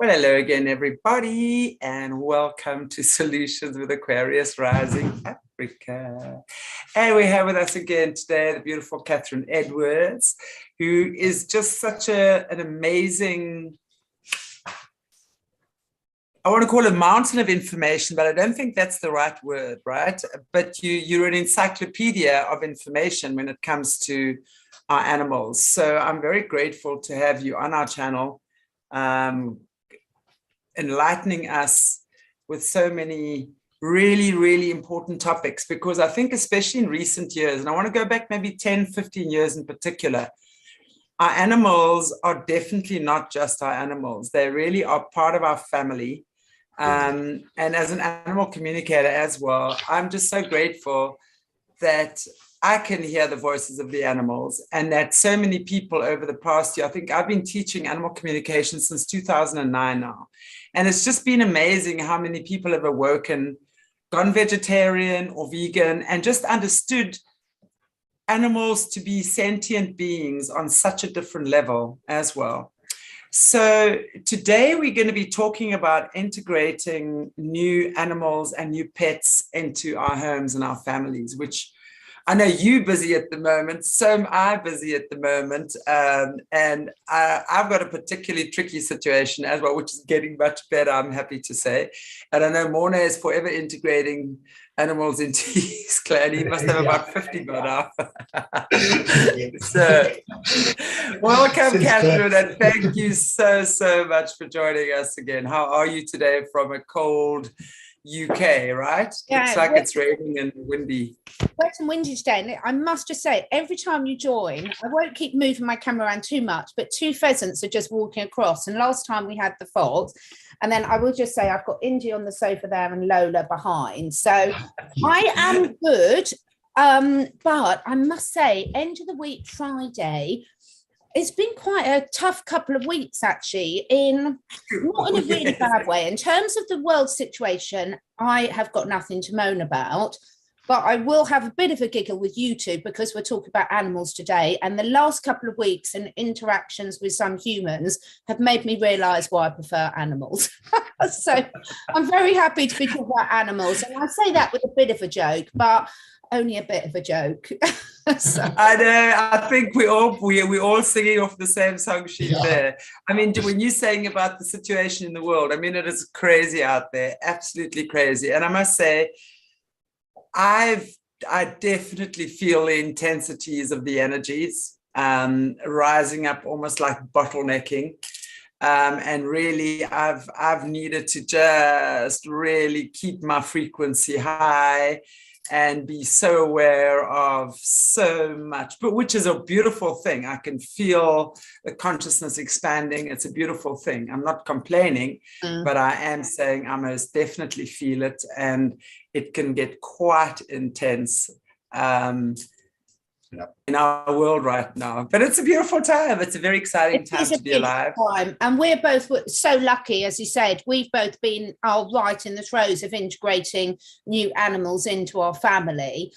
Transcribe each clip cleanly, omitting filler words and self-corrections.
Well, hello again, everybody, and welcome to Solutions with Aquarius Rising Africa. And we have with us again today the beautiful Catherine Edwards, who is just such an amazing, I want to call it a mountain of information, but I don't think that's the right word, right? But you're an encyclopedia of information when it comes to our animals. So I'm very grateful to have you on our channel, enlightening us with so many really, really important topics, because I think especially in recent years, and I want to go back maybe 10, 15 years in particular, our animals are definitely not just our animals. They really are part of our family. And as an animal communicator as well, I'm just so grateful that I can hear the voices of the animals, and that so many people over the past year, I think I've been teaching animal communication since 2009 now. And it's just been amazing how many people have awoken, gone vegetarian or vegan, and just understood animals to be sentient beings on such a different level as well. So today we're going to be talking about integrating new animals and new pets into our homes and our families, which I know you're busy at the moment, so am I busy at the moment, and I've got a particularly tricky situation as well, which is getting much better, I'm happy to say. And I know Morne is forever integrating animals into his clan. He must have about 50 by now. So, welcome, Catherine, and thank you so much for joining us again. How are you today from a cold UK, right? Yeah, looks like it's raining and windy. Wet and windy today. And I must just say, every time you join, I won't keep moving my camera around too much, but two pheasants are just walking across. And last time we had the fog. And then I will just say I've got Indy on the sofa there and Lola behind. So I am good. But I must say, end of the week Friday, it's been quite a tough couple of weeks, actually, not in a really bad way. In terms of the world situation, I have got nothing to moan about, but I will have a bit of a giggle with you two because we're talking about animals today. And the last couple of weeks and interactions with some humans have made me realise why I prefer animals. So I'm very happy to be talking about animals. And I say that with a bit of a joke, but only a bit of a joke. So. I know. I think we're all singing off the same song sheet there. I mean, when you're saying about the situation in the world, I mean, it is crazy out there, absolutely crazy. And I must say, I definitely feel the intensities of the energies rising up, almost like bottlenecking. And really, I've needed to just really keep my frequency high and be so aware of so much, but which is a beautiful thing. I can feel the consciousness expanding. It's a beautiful thing. I'm not complaining, but I am saying I most definitely feel it, and it can get quite intense in our world right now. But it's a beautiful time. It's a very exciting time to be alive. And we're both so lucky, as you said, we've both been right in the throes of integrating new animals into our family,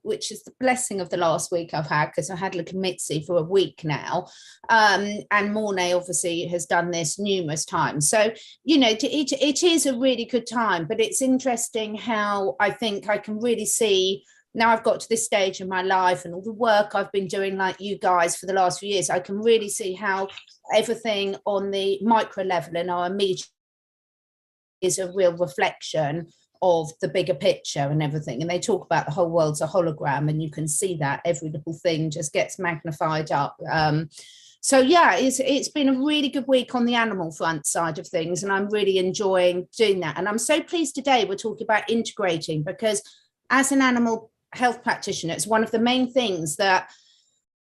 which is the blessing of the last week I've had, because I had little Mitzi for a week now. And Morne obviously has done this numerous times. So, you know, it is a really good time, but it's interesting how I think I can really see now I've got to this stage in my life and all the work I've been doing like you guys for the last few years, I can really see how everything on the micro level in our immediate is a real reflection of the bigger picture and everything. And they talk about the whole world's a hologram, and you can see that every little thing just gets magnified up. So yeah, it's been a really good week on the animal front side of things, and I'm really enjoying doing that. And I'm so pleased today we're talking about integrating, because as an animal health practitioner, it's one of the main things that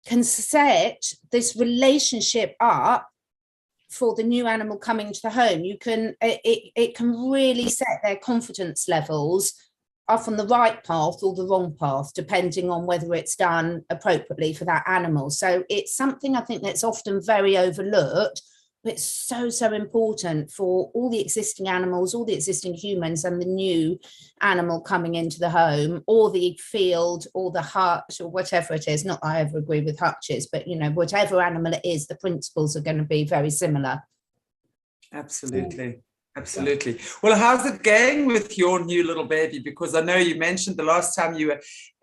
can set this relationship up for the new animal coming to the home. You can it can really set their confidence levels off on the right path or the wrong path, depending on whether it's done appropriately for that animal. So it's something I think that's often very overlooked, but it's so important for all the existing animals, all the existing humans, and the new animal coming into the home, or the field, or the hutch, or whatever it is. Not that I ever agree with hutches, but you know, whatever animal it is, the principles are going to be very similar. Absolutely. Absolutely. Well, how's it going with your new little baby? Because I know you mentioned the last time you were,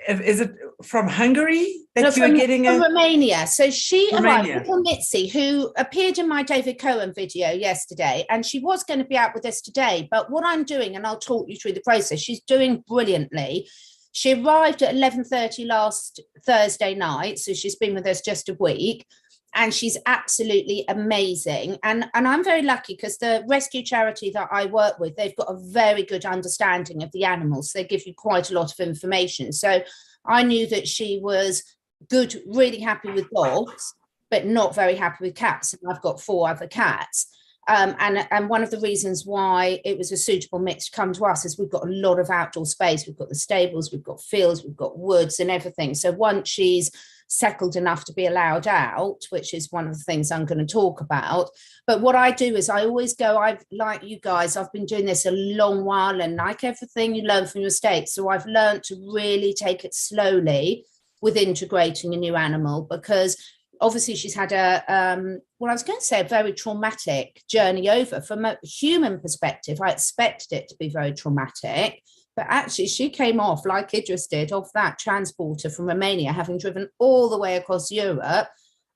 is it from Hungary that you were getting from Romania. So she arrived, Romania. little Mitzi, who appeared in my David Cohen video yesterday, and she was going to be out with us today. But what I'm doing, and I'll talk you through the process, she's doing brilliantly. She arrived at 11:30 last Thursday night, so she's been with us just a week. And she's absolutely amazing. And I'm very lucky because the rescue charity that I work with, they've got a very good understanding of the animals. They give you quite a lot of information. So I knew that she was good, really happy with dogs, but not very happy with cats. And I've got 4 other cats. And one of the reasons why it was a suitable mix to come to us is we've got a lot of outdoor space. We've got the stables, we've got fields, we've got woods and everything. So once she's settled enough to be allowed out, which is one of the things I'm going to talk about. But what I do is I always go, like you guys, I've been doing this a long while, and like everything you learn from your mistakes. So I've learned to really take it slowly with integrating a new animal, because obviously she's had I was going to say a very traumatic journey over. From a human perspective, I expected it to be very traumatic. But actually, she came off, like Idris did, off that transporter from Romania, having driven all the way across Europe,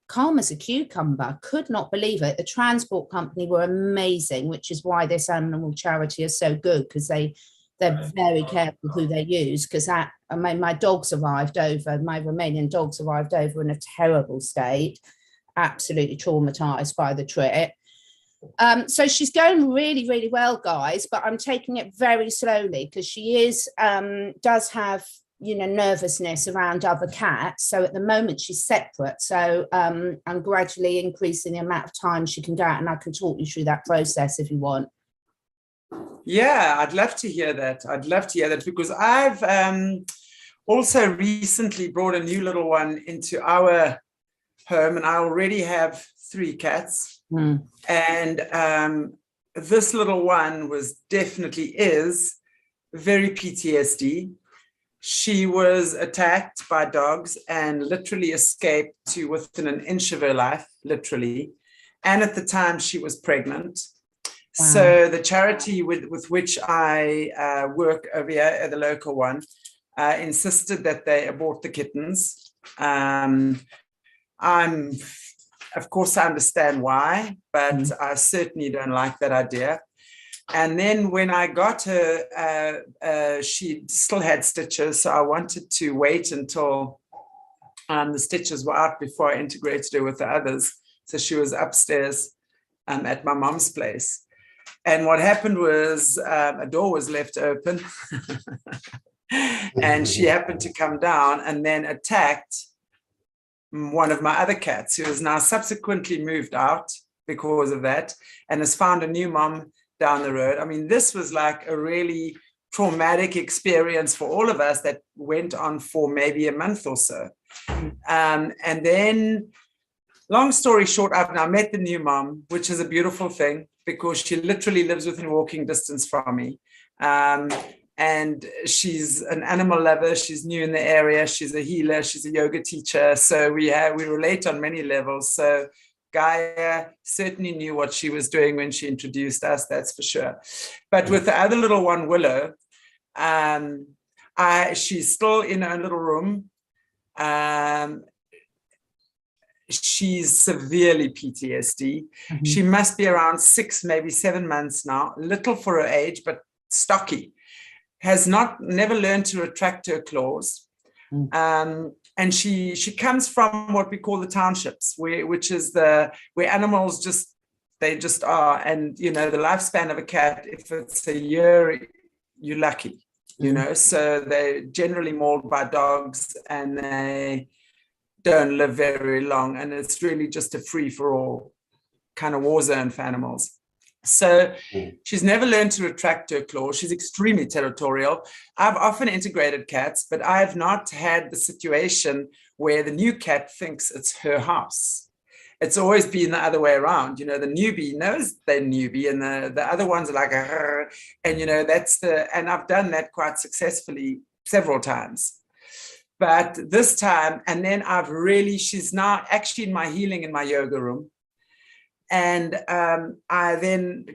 calm as a cucumber. Could not believe it. The transport company were amazing, which is why this animal charity is so good, because they're very careful who they use. Because my dogs arrived over, my Romanian dogs arrived over in a terrible state, absolutely traumatized by the trip. So she's going really, really well, guys, but I'm taking it very slowly because she does have, nervousness around other cats. So at the moment she's separate. So I'm gradually increasing the amount of time she can go out, and I can talk you through that process if you want. Yeah, I'd love to hear that. Because I've also recently brought a new little one into our home, and I already have 3 cats. And this little one is very PTSD. She was attacked by dogs and literally escaped to within an inch of her life, literally. And at the time she was pregnant. Wow. So the charity with which I work over here at the local one insisted that they abort the kittens. Of course, I understand why, but I certainly don't like that idea. And then when I got her, she still had stitches, so I wanted to wait until the stitches were out before I integrated her with the others. So she was upstairs at my mom's place. And what happened was a door was left open, and she happened to come down and then attacked one of my other cats, who has now subsequently moved out because of that and has found a new mom down the road. I mean, this was like a really traumatic experience for all of us that went on for maybe a month or so. And then, long story short, I've now met the new mom, which is a beautiful thing because she literally lives within walking distance from me. And she's an animal lover. She's new in the area. She's a healer. She's a yoga teacher. So we relate on many levels. So Gaia certainly knew what she was doing when she introduced us, that's for sure. But with the other little one, Willow, she's still in her little room. She's severely PTSD. Mm-hmm. She must be around 6, maybe 7 months now, little for her age, but stocky. Has never learned to retract her claws. And she comes from what we call the townships, which is where animals just are. And, the lifespan of a cat, if it's a year, you're lucky, so they're generally mauled by dogs and they don't live very long. And it's really just a free for all kind of war zone for animals. So she's never learned to retract her claws. She's extremely territorial. I've often integrated cats, but I've not had the situation where the new cat thinks it's her house. It's always been the other way around. The newbie knows they're newbie, and the other ones are like, and I've done that quite successfully several times. But this time, and then she's now actually in my healing in my yoga room. And I then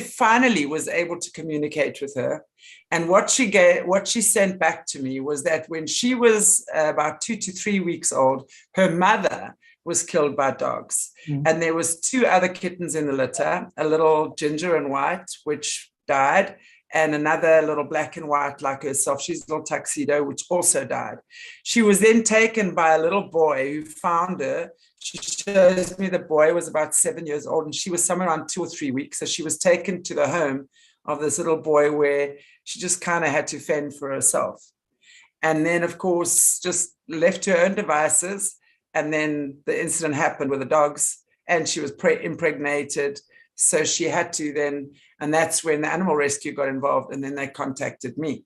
finally was able to communicate with her. And what she sent back to me was that when she was about 2 to 3 weeks old, her mother was killed by dogs. And there was 2 other kittens in the litter, a little ginger and white, which died, and another little black and white like herself. She's a little tuxedo, which also died. She was then taken by a little boy who found her. She shows me the boy was about 7 years old, and she was somewhere around 2 or 3 weeks. So she was taken to the home of this little boy where she just kind of had to fend for herself. And then, of course, just left to her own devices. And then the incident happened with the dogs, and she was impregnated. So she had to then, and that's when the animal rescue got involved, and then they contacted me.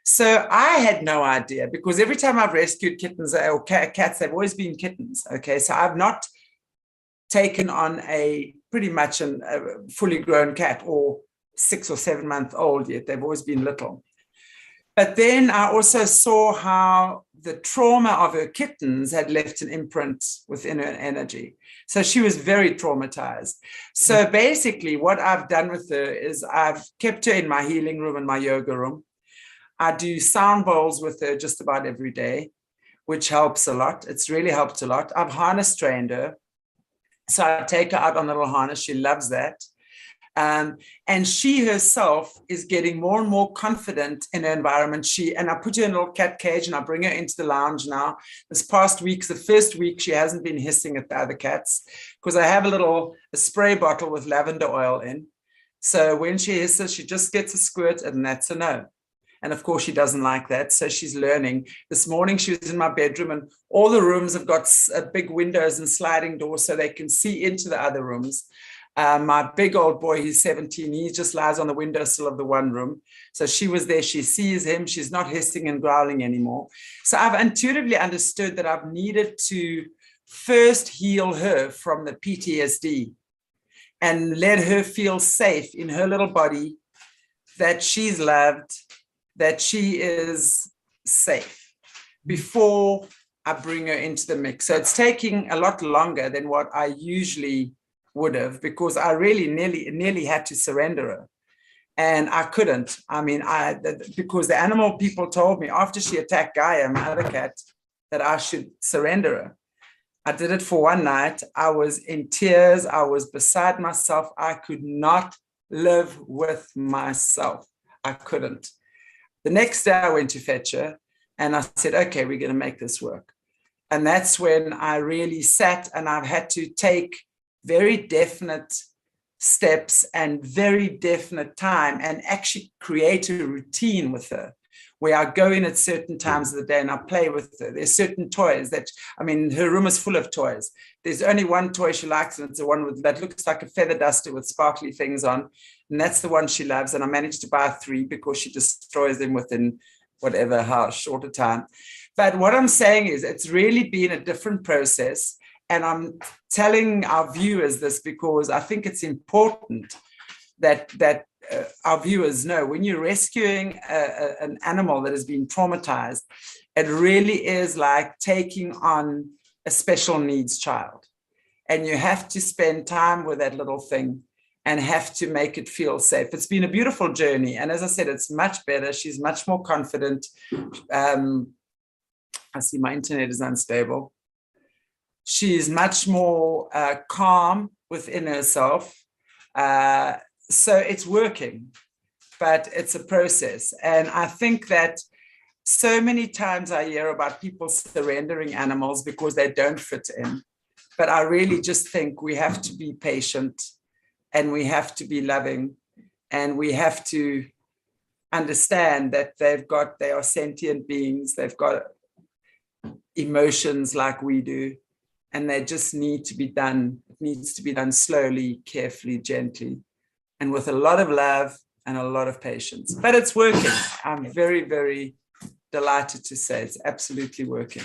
So I had no idea, because every time I've rescued kittens or cats, they've always been kittens. Okay, so I've not taken on pretty much a fully grown cat or 6 or 7 month old yet. They've always been little. But then I also saw how the trauma of her kittens had left an imprint within her energy. So she was very traumatized. So basically what I've done with her is I've kept her in my healing room and my yoga room. I do sound bowls with her just about every day, which helps a lot. It's really helped a lot. I've harness trained her. So I take her out on the little harness. She loves that. And she herself is getting more and more confident in her environment. And I put her in a little cat cage, and I bring her into the lounge now. This past week, the first week, she hasn't been hissing at the other cats, because I have a spray bottle with lavender oil in. So when she hisses, she just gets a squirt, and that's a no. And of course, she doesn't like that. So she's learning. This morning, she was in my bedroom, and all the rooms have got big windows and sliding doors so they can see into the other rooms. My big old boy, he's 17, he just lies on the windowsill of the one room. So she was there, she sees him, she's not hissing and growling anymore. So I've intuitively understood that I've needed to first heal her from the PTSD and let her feel safe in her little body, that she's loved, that she is safe, before I bring her into the mix. So it's taking a lot longer than what I usually would have, because I really nearly had to surrender her, and I couldn't. I mean, because the animal people told me after she attacked Gaia, my other cat, that I should surrender her. I did it for one night. I was in tears. I was beside myself. I could not live with myself. I couldn't. The next day I went to fetch her, and I said, okay, we're going to make this work. And that's when I really sat, and I've had to take very definite steps and very definite time, and actually create a routine with her, where I go in at certain times of the day and I play with her. There's certain toys her room is full of toys. There's only one toy she likes, and it's the one that looks like a feather duster with sparkly things on. And that's the one she loves. And I managed to buy 3 because she destroys them within how short a time. But what I'm saying is, it's really been a different process. And I'm telling our viewers this because I think it's important that our viewers know, when you're rescuing an animal that has been traumatized, it really is like taking on a special needs child. And you have to spend time with that little thing and have to make it feel safe. It's been a beautiful journey. And as I said, it's much better. She's much more confident. I see my internet is unstable. She's much more calm within herself. So it's working, but it's a process. And I think that so many times I hear about people surrendering animals because they don't fit in. But I really just think we have to be patient, and we have to be loving, and we have to understand that they are sentient beings. They've got emotions like we do. And they just need to be done. It needs to be done slowly, carefully, gently, and with a lot of love and a lot of patience. But it's working. I'm very, very delighted to say it's absolutely working.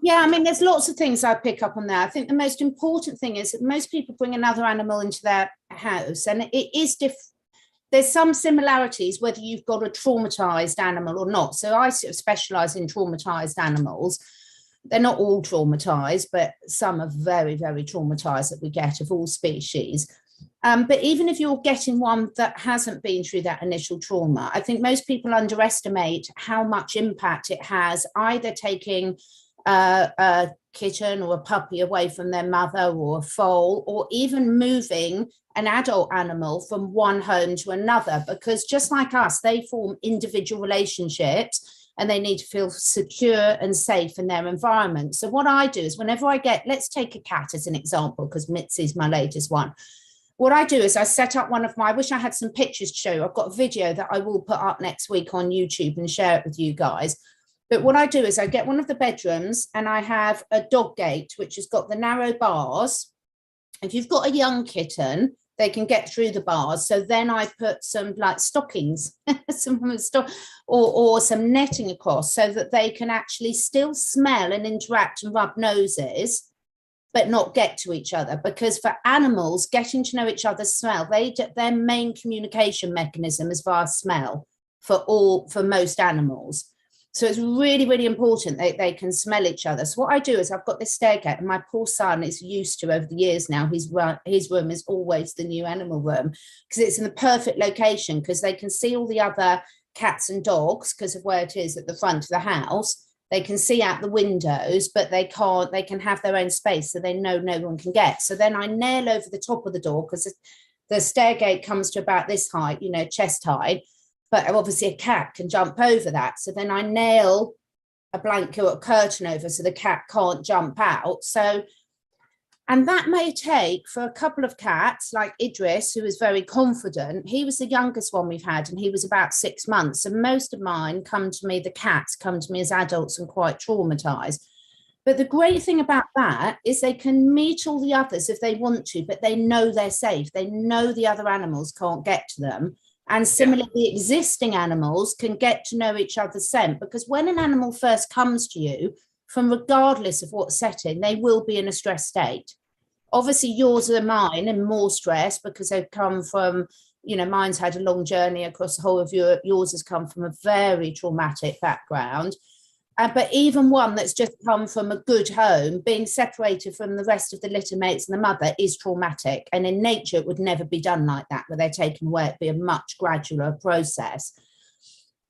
Yeah, I mean, there's lots of things I pick up on there. I think the most important thing is that most people bring another animal into their house, and it is there's some similarities whether you've got a traumatized animal or not. So I sort of specialize in traumatized animals. they're not all traumatized, but some are very, very traumatized that we get of all species. But even if you're getting one that hasn't been through that initial trauma, I think most people underestimate how much impact it has, either taking a kitten or a puppy away from their mother, or a foal, or even moving an adult animal from one home to another, because just like us, they form individual relationships and they need to feel secure and safe in their environment. So what I do is, whenever I get, let's take a cat as an example, because Mitzi's my latest one. What I do is I set up one of my, I wish I had some pictures to show you. I've got a video that I will put up next week on YouTube and share it with you guys. But what I do is I get one of the bedrooms and I have a dog gate, which has got the narrow bars. If you've got a young kitten, they can get through the bars. So then I put some like stockings, or some netting across, so that they can actually still smell and interact and rub noses, but not get to each other. Because for animals, getting to know each other's smell, their main communication mechanism is via smell for most animals. So it's really, really important that they can smell each other. So what I do is I've got this stairgate, and my poor son is used to, over the years now, his room is always the new animal room, because it's in the perfect location, because they can see all the other cats and dogs because of where it is at the front of the house. They can see out the windows, but they can have their own space, so they know no one can get. So then I nail over the top of the door, because the stairgate comes to about this height, chest height. But obviously a cat can jump over that. So then I nail a blanket or a curtain over so the cat can't jump out. So, and that may take, for a couple of cats, like Idris, who is very confident, he was the youngest one we've had, and he was about 6 months. And most of mine the cats come to me as adults and quite traumatized. But the great thing about that is they can meet all the others if they want to, but they know they're safe. They know the other animals can't get to them. And similarly, existing animals can get to know each other's scent, because when an animal first comes to you, from regardless of what setting, they will be in a stress state. Obviously, yours are mine and more stress, because they've come from, mine's had a long journey across the whole of Europe. Yours has come from a very traumatic background. But even one that's just come from a good home, being separated from the rest of the litter mates and the mother is traumatic. And in nature, it would never be done like that, where they're taken away. It'd be a much gradualer process.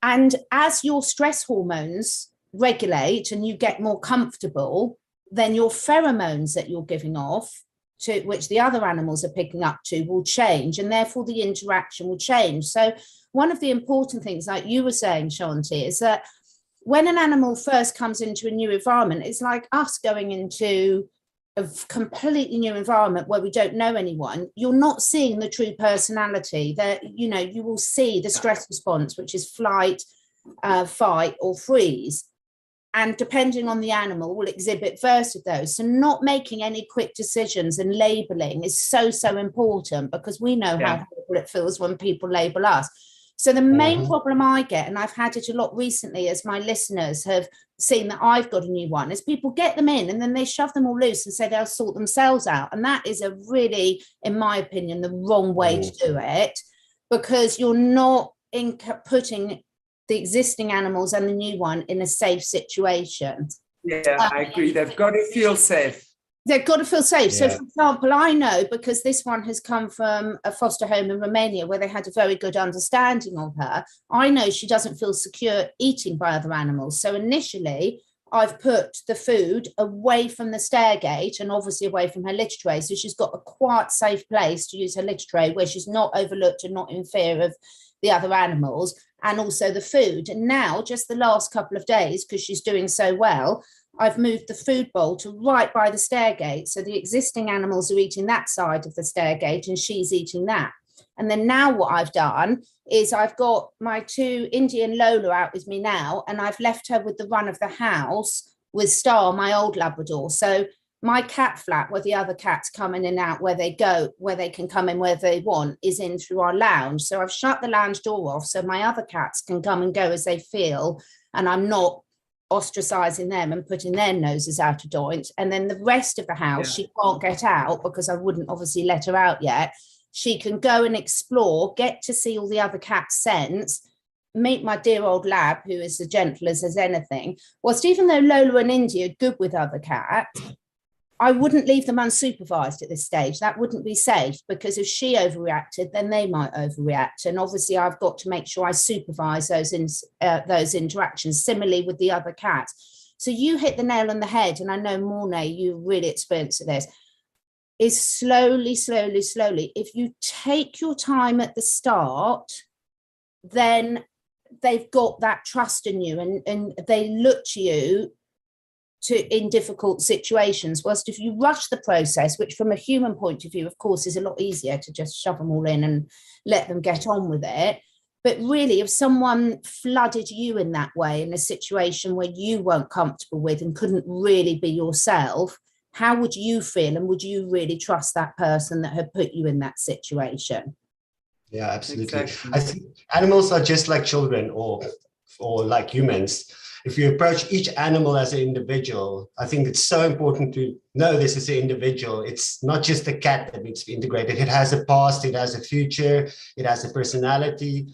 And as your stress hormones regulate and you get more comfortable, then your pheromones that you're giving off, to which the other animals are picking up to, will change, and therefore the interaction will change. So one of the important things, like you were saying, Chantelle, is that when an animal first comes into a new environment, it's like us going into a completely new environment where we don't know anyone. You're not seeing the true personality. That you will see the stress response, which is flight, fight, or freeze. And depending on the animal, will exhibit various of those. So not making any quick decisions and labeling is so, so important, because we know how horrible it feels when people label us. So the main problem I get, and I've had it a lot recently as my listeners have seen that I've got a new one, is people get them in and then they shove them all loose and say they'll sort themselves out. And that is a really, in my opinion, the wrong way to do it, because you're not putting the existing animals and the new one in a safe situation. Yeah, I agree. They've got to feel safe. They've got to feel safe. Yeah. So, for example, I know, because this one has come from a foster home in Romania where they had a very good understanding of her, I know she doesn't feel secure eating by other animals. So initially, I've put the food away from the stairgate and obviously away from her litter tray. So she's got a quite safe place to use her litter tray where she's not overlooked and not in fear of the other animals, and also the food. And now, just the last couple of days, because she's doing so well, I've moved the food bowl to right by the stairgate. So the existing animals are eating that side of the stairgate and she's eating that. And then now what I've done is I've got my 2 Indian Lola out with me now, and I've left her with the run of the house with Star, my old Labrador. So my cat flat, where the other cats come in and out, where they go, where they can come in where they want, is in through our lounge. So I've shut the lounge door off so my other cats can come and go as they feel, and I'm not ostracizing them and putting their noses out of joint. And then the rest of the house, she can't get out because I wouldn't obviously let her out yet. She can go and explore, get to see all the other cats' scents, meet my dear old lab, who is as gentle as anything, whilst even though Lola and Indy are good with other cats, I wouldn't leave them unsupervised at this stage. That wouldn't be safe, because if she overreacted, then they might overreact. And obviously I've got to make sure I supervise those interactions, similarly with the other cats. So you hit the nail on the head, and I know, Mornay, you really experienced this, is slowly. If you take your time at the start, then they've got that trust in you, and they look to you in difficult situations. Whilst if you rush the process, which from a human point of view, of course, is a lot easier to just shove them all in and let them get on with it. But really, if someone flooded you in that way, in a situation where you weren't comfortable with and couldn't really be yourself, how would you feel? And would you really trust that person that had put you in that situation? Yeah, absolutely. Exactly. I think animals are just like children or like humans. If you approach each animal as an individual, I think it's so important to know this is an individual. It's not just a cat that needs to be integrated. It has a past, it has a future, it has a personality.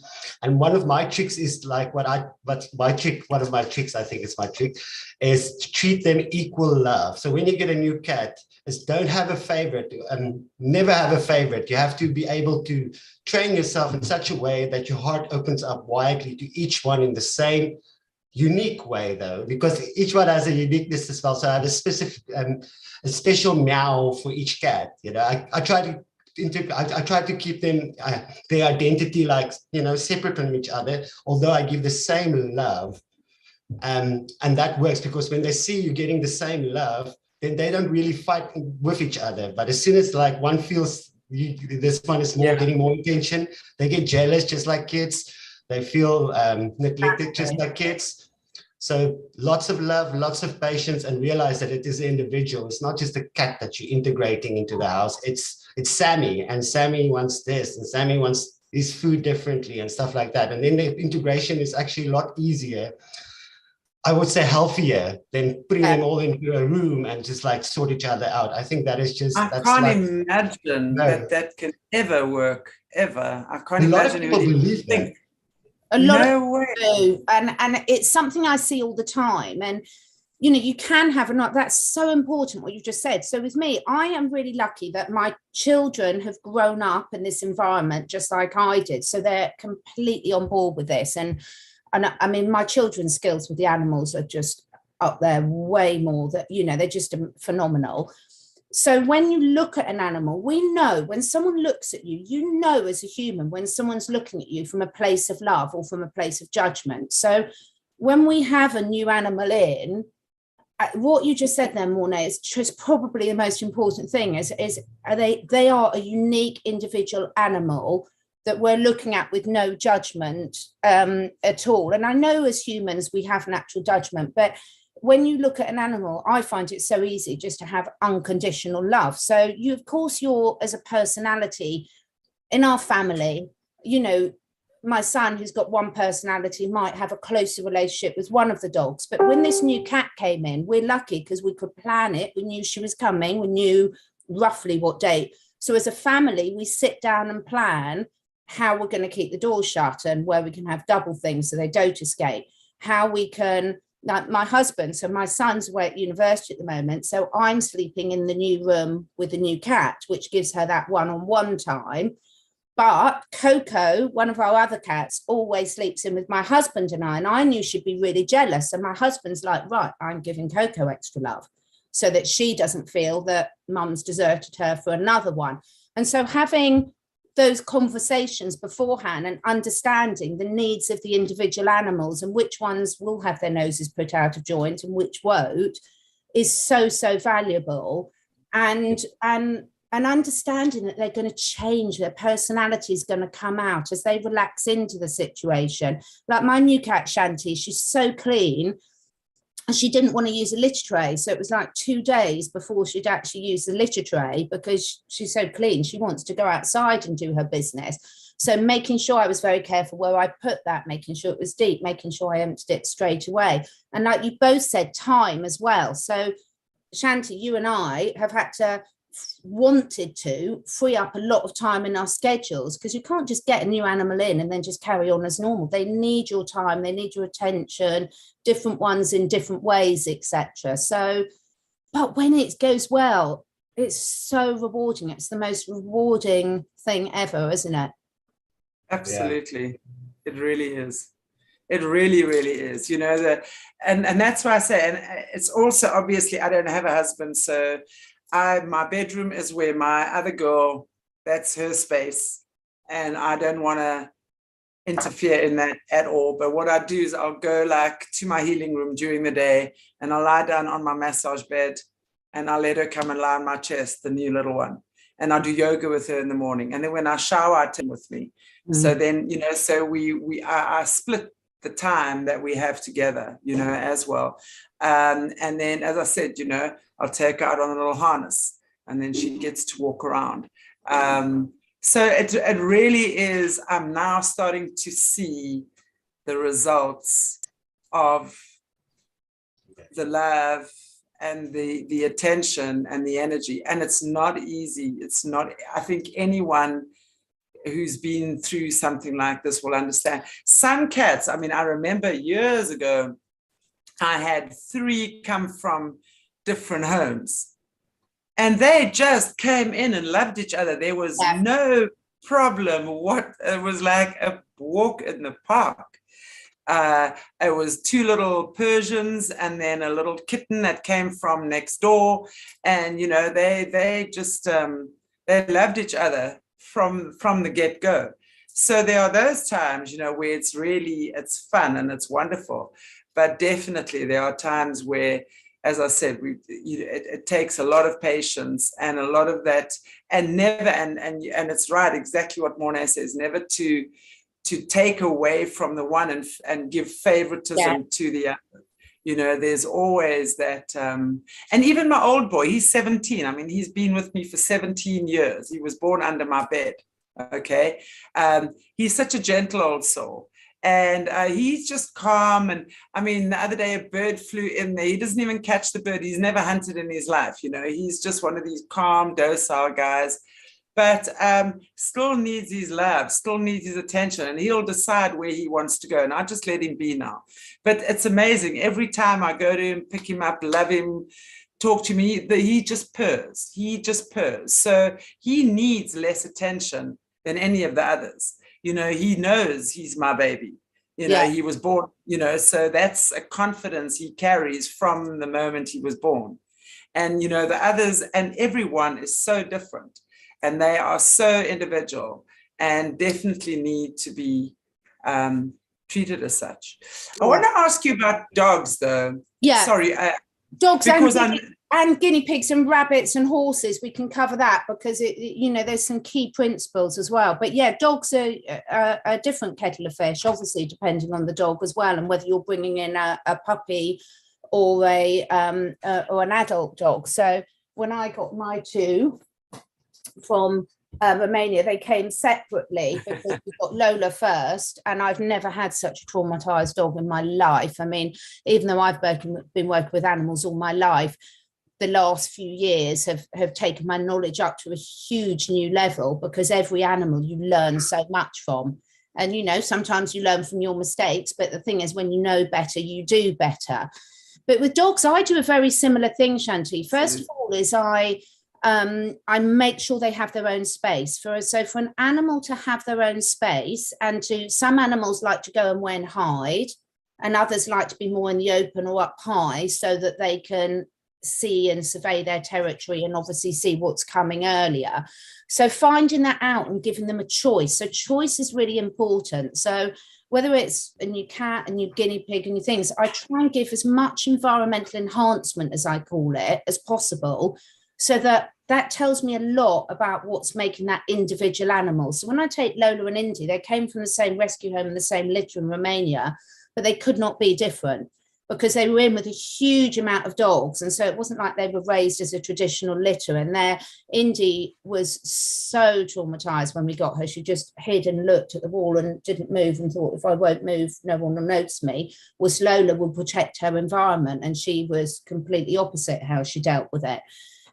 And one of my tricks is like one of my tricks, I think it's my trick, is to treat them equal love. So when you get a new cat, is don't have a favorite and never have a favorite. You have to be able to train yourself in such a way that your heart opens up widely to each one in the same unique way, though, because each one has a uniqueness as well. So I have a specific, a special meow for each cat. You know, I try to keep them their identity separate from each other. Although I give the same love, and that works because when they see you getting the same love, then they don't really fight with each other. But as soon as like one feels this one is getting more attention, they get jealous, just like kids. They feel neglected, just like kids. So lots of love, lots of patience, and realize that it is an individual. It's not just a cat that you're integrating into the house. It's Sammy, and Sammy wants this, and Sammy wants his food differently and stuff like that. And then the integration is actually a lot easier. I would say healthier than putting them all into a room and just like sort each other out. I think that is just. I can't imagine that can ever work, ever. I can't imagine. A lot of people believe that. A lot of people do, and it's something I see all the time. And you can have that's so important what you just said. So with me, I am really lucky that my children have grown up in this environment just like I did, so they're completely on board with this. And I mean, my children's skills with the animals are just up there way more. That they're just phenomenal. So when you look at an animal, we know when someone looks at you, as a human, when someone's looking at you from a place of love or from a place of judgment. So when we have a new animal in, what you just said there, Mornay, is just probably the most important thing is they are a unique individual animal that we're looking at with no judgment at all. And I know as humans, we have natural judgment, but when you look at an animal, I find it so easy just to have unconditional love. So of course, you're as a personality in our family, my son, who's got one personality, might have a closer relationship with one of the dogs. But when this new cat came in, we're lucky because we could plan it. We knew she was coming. We knew roughly what date. So as a family, we sit down and plan how we're going to keep the door shut and where we can have double things so they don't escape. How we can, like my husband, so my son's away at university at the moment, so I'm sleeping in the new room with the new cat, which gives her that one-on-one time. But Coco, one of our other cats, always sleeps in with my husband and I knew she'd be really jealous. And my husband's like, right, I'm giving Coco extra love so that she doesn't feel that mum's deserted her for another one. And so having those conversations beforehand and understanding the needs of the individual animals and which ones will have their noses put out of joint and which won't is so valuable. And understanding that they're going to change, their personality is going to come out as they relax into the situation. Like my new cat, Chantelle, she's so clean and she didn't want to use a litter tray. So it was like 2 days before she'd actually use the litter tray because she's so clean. She wants to go outside and do her business. So making sure I was very careful where I put that, making sure it was deep, making sure I emptied it straight away. And like you both said, time as well. So Chantelle, you and I have had to wanted to free up a lot of time in our schedules, because you can't just get a new animal in and then just carry on as normal. They need your time, they need your attention, different ones in different ways, etc. So, but when it goes well, it's so rewarding. It's the most rewarding thing ever, isn't it? Absolutely. Yeah. It really is. It really, really is, you know, and that's why I say, and it's also, obviously, I don't have a husband, so my bedroom is where my other girl, that's her space, and I don't want to interfere in that at all. But what I do is I'll go like to my healing room during the day, and I'll lie down on my massage bed, and I'll let her come and lie on my chest, the new little one, and I'll do yoga with her in the morning. And then when I shower, I take with me. So then, you know, so I split the time that we have together, you know, as well. And then, as I said, you know, I'll take her out on a little harness, and then she gets to walk around. So it really is, I'm now starting to see the results of the love and the attention and the energy. And it's not easy. It's not, I think anyone who's been through something like this will understand. Some cats, I mean, I remember years ago, I had 3 come from different homes, and they just came in and loved each other. There was no problem. It was like a walk in the park. It was 2 little Persians and then a little kitten that came from next door. And, you know, they just, they loved each other from the get-go. So there are those times, you know, where it's fun and it's wonderful. But definitely there are times where, as I said, it takes a lot of patience and a lot of that, and never, and it's right, exactly what Morné says, never to take away from the one and give favoritism to the other. You know, there's always that, and even my old boy, he's 17. I mean, he's been with me for 17 years. He was born under my bed. Okay. He's such a gentle old soul. And he's just calm. And I mean, the other day a bird flew in there. He doesn't even catch the bird. He's never hunted in his life. You know, he's just one of these calm, docile guys, but still needs his love, still needs his attention, and he'll decide where he wants to go. And I just let him be now. But it's amazing. Every time I go to him, pick him up, love him, talk to me, he just purrs. He just purrs. So he needs less attention than any of the others. You know, he knows he's my baby. You know, he was born, you know, so that's a confidence he carries from the moment he was born. And, you know, the others and everyone is so different, and they are so individual and definitely need to be treated as such. I want to ask you about dogs, though. Yeah. Sorry. Dogs and guinea pigs and rabbits and horses, we can cover that because you know, there's some key principles as well. But yeah, dogs are a different kettle of fish, obviously, depending on the dog as well, and whether you're bringing in a puppy or an adult dog. So when I got my 2 from Romania, they came separately because we got Lola first, and I've never had such a traumatized dog in my life. I mean, even though I've been working with animals all my life, the last few years have taken my knowledge up to a huge new level, because every animal you learn so much from. And, you know, sometimes you learn from your mistakes, but the thing is, when you know better, you do better. But with dogs, I do a very similar thing, Chantelle. First of all is I make sure they have their own space. For an animal to have their own space, and some animals like to go and hide, and others like to be more in the open or up high, so that they can see and survey their territory and obviously see what's coming earlier. So finding that out and giving them a choice. So choice is really important. So whether it's a new cat, a new guinea pig, and new things, I try and give as much environmental enhancement, as I call it, as possible, so that tells me a lot about what's making that individual animal. So when I take Lola and Indy, they came from the same rescue home and the same litter in Romania, but they could not be different because they were in with a huge amount of dogs. And so it wasn't like they were raised as a traditional litter. And Indy was so traumatized when we got her. She just hid and looked at the wall and didn't move and thought, if I won't move, no one will notice me. Was Lola will protect her environment. And she was completely opposite how she dealt with it.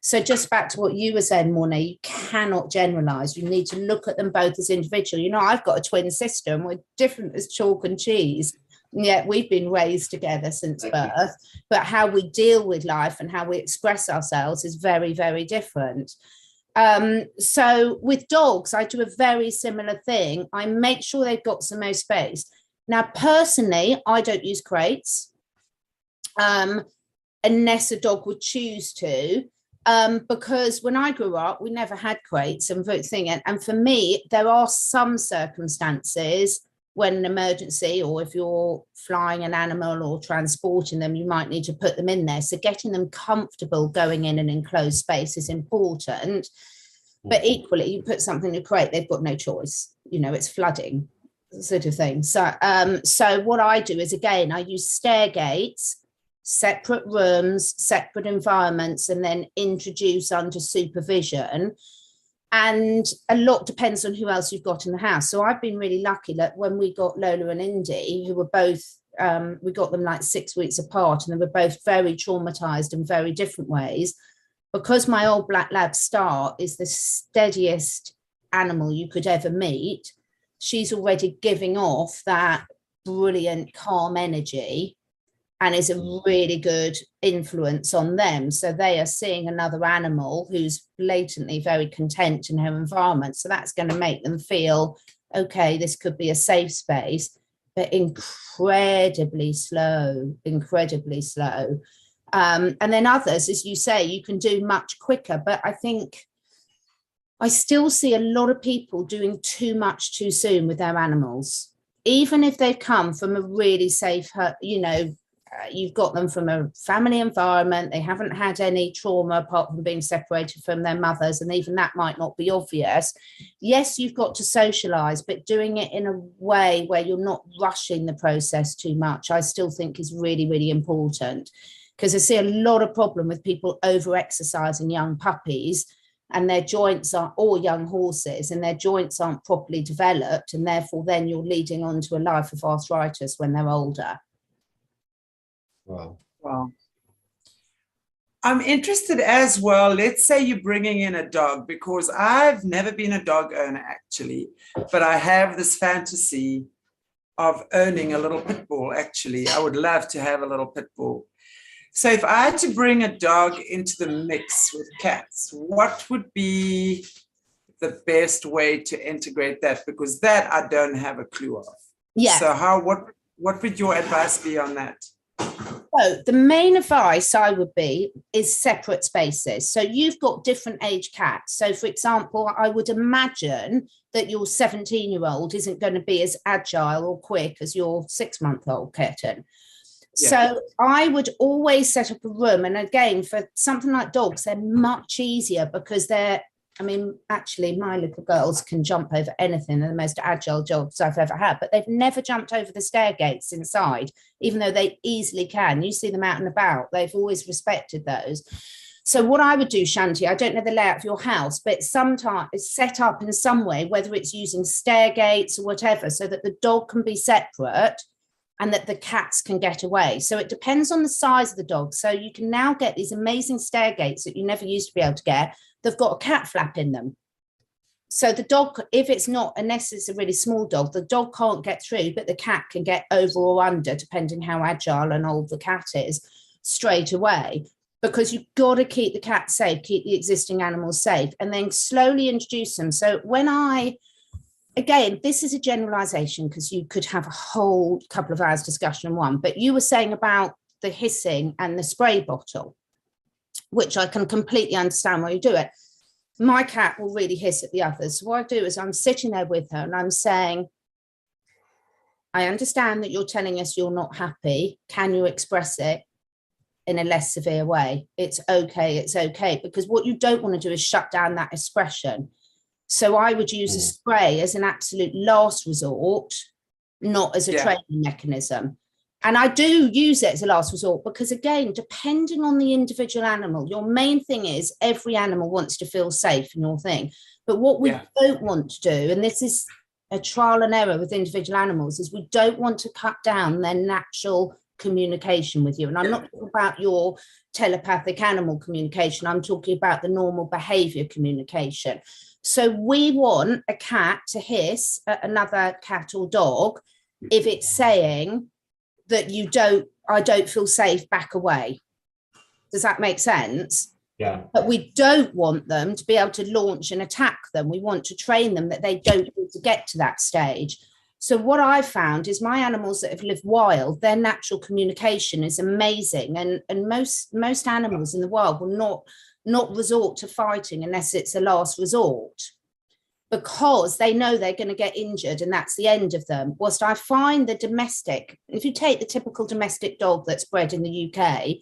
So just back to what you were saying, Morna, you cannot generalize. You need to look at them both as individual. You know, I've got a twin sister and we're different as chalk and cheese. And yet we've been raised together since birth, but how we deal with life and how we express ourselves is very, very different. So with dogs, I do a very similar thing. I make sure they've got some more space. Now, personally, I don't use crates unless a dog would choose to. Because when I grew up, we never had crates and thing. And for me, there are some circumstances when an emergency, or if you're flying an animal or transporting them, you might need to put them in there. So getting them comfortable going in an enclosed space is important. But equally, you put something in a crate, they've got no choice. You know, it's flooding, sort of thing. So, so what I do is, again, I use stair gates, separate rooms, separate environments, and then introduce under supervision. And a lot depends on who else you've got in the house. So I've been really lucky that when we got Lola and Indy, who were both, we got them like 6 weeks apart, and they were both very traumatized in very different ways. Because my old black lab Star is the steadiest animal you could ever meet, she's already giving off that brilliant, calm energy and is a really good influence on them. So they are seeing another animal who's blatantly very content in her environment. So that's going to make them feel, okay, this could be a safe space, but incredibly slow, incredibly slow. And then others, as you say, you can do much quicker. But I think I still see a lot of people doing too much too soon with their animals, even if they've come from a really safe, you know, you've got them from a family environment, they haven't had any trauma apart from being separated from their mothers, and even that might not be obvious. Yes, you've got to socialize, but doing it in a way where you're not rushing the process too much, I still think is really, really important. Because I see a lot of problem with people over-exercising young puppies, and their joints are, or young horses, and their joints aren't properly developed, and therefore then you're leading on to a life of arthritis when they're older. Wow. Wow. I'm interested as well. Let's say you're bringing in a dog, because I've never been a dog owner actually, but I have this fantasy of owning a little pit bull. Actually, I would love to have a little pit bull. So if I had to bring a dog into the mix with cats, what would be the best way to integrate that? Because that I don't have a clue of. Yeah. So what would your advice be on that? So the main advice I would be is separate spaces. So you've got different age cats. So for example, I would imagine that your 17-year-old isn't going to be as agile or quick as your 6-month-old kitten. Yeah. So I would always set up a room. And again, for something like dogs, they're much easier because I mean, actually, my little girls can jump over anything. They're the most agile dogs I've ever had, but they've never jumped over the stair gates inside, even though they easily can. You see them out and about. They've always respected those. So what I would do, Shanti, I don't know the layout of your house, but sometimes it's set up in some way, whether it's using stair gates or whatever, so that the dog can be separate and that the cats can get away. So it depends on the size of the dog. So you can now get these amazing stair gates that you never used to be able to get. They've got a cat flap in them. So the dog, if it's not, unless it's a really small dog, the dog can't get through, but the cat can get over or under, depending how agile and old the cat is, straight away. Because you've got to keep the cat safe, keep the existing animals safe, and then slowly introduce them. So again, this is a generalization because you could have a whole couple of hours discussion on one, but you were saying about the hissing and the spray bottle, which I can completely understand why you do it. My cat will really hiss at the others. So what I do is I'm sitting there with her and I'm saying, I understand that you're telling us you're not happy. Can you express it in a less severe way? It's okay, because what you don't want to do is shut down that expression. So I would use a spray as an absolute last resort, not as a training mechanism. And I do use it as a last resort because, again, depending on the individual animal, your main thing is every animal wants to feel safe in your thing. But what we don't want to do, and this is a trial and error with individual animals, is we don't want to cut down their natural communication with you. And I'm not talking about your telepathic animal communication. I'm talking about the normal behavior communication. So we want a cat to hiss at another cat or dog if it's saying that I don't feel safe, back away. Does that make sense? Yeah. But we don't want them to be able to launch and attack them. We want to train them that they don't need to get to that stage. So what I've found is my animals that have lived wild, their natural communication is amazing. And most animals in the wild will not resort to fighting unless it's a last resort, because they know they're going to get injured and that's the end of them. Whilst I find the domestic, if you take the typical domestic dog that's bred in the UK,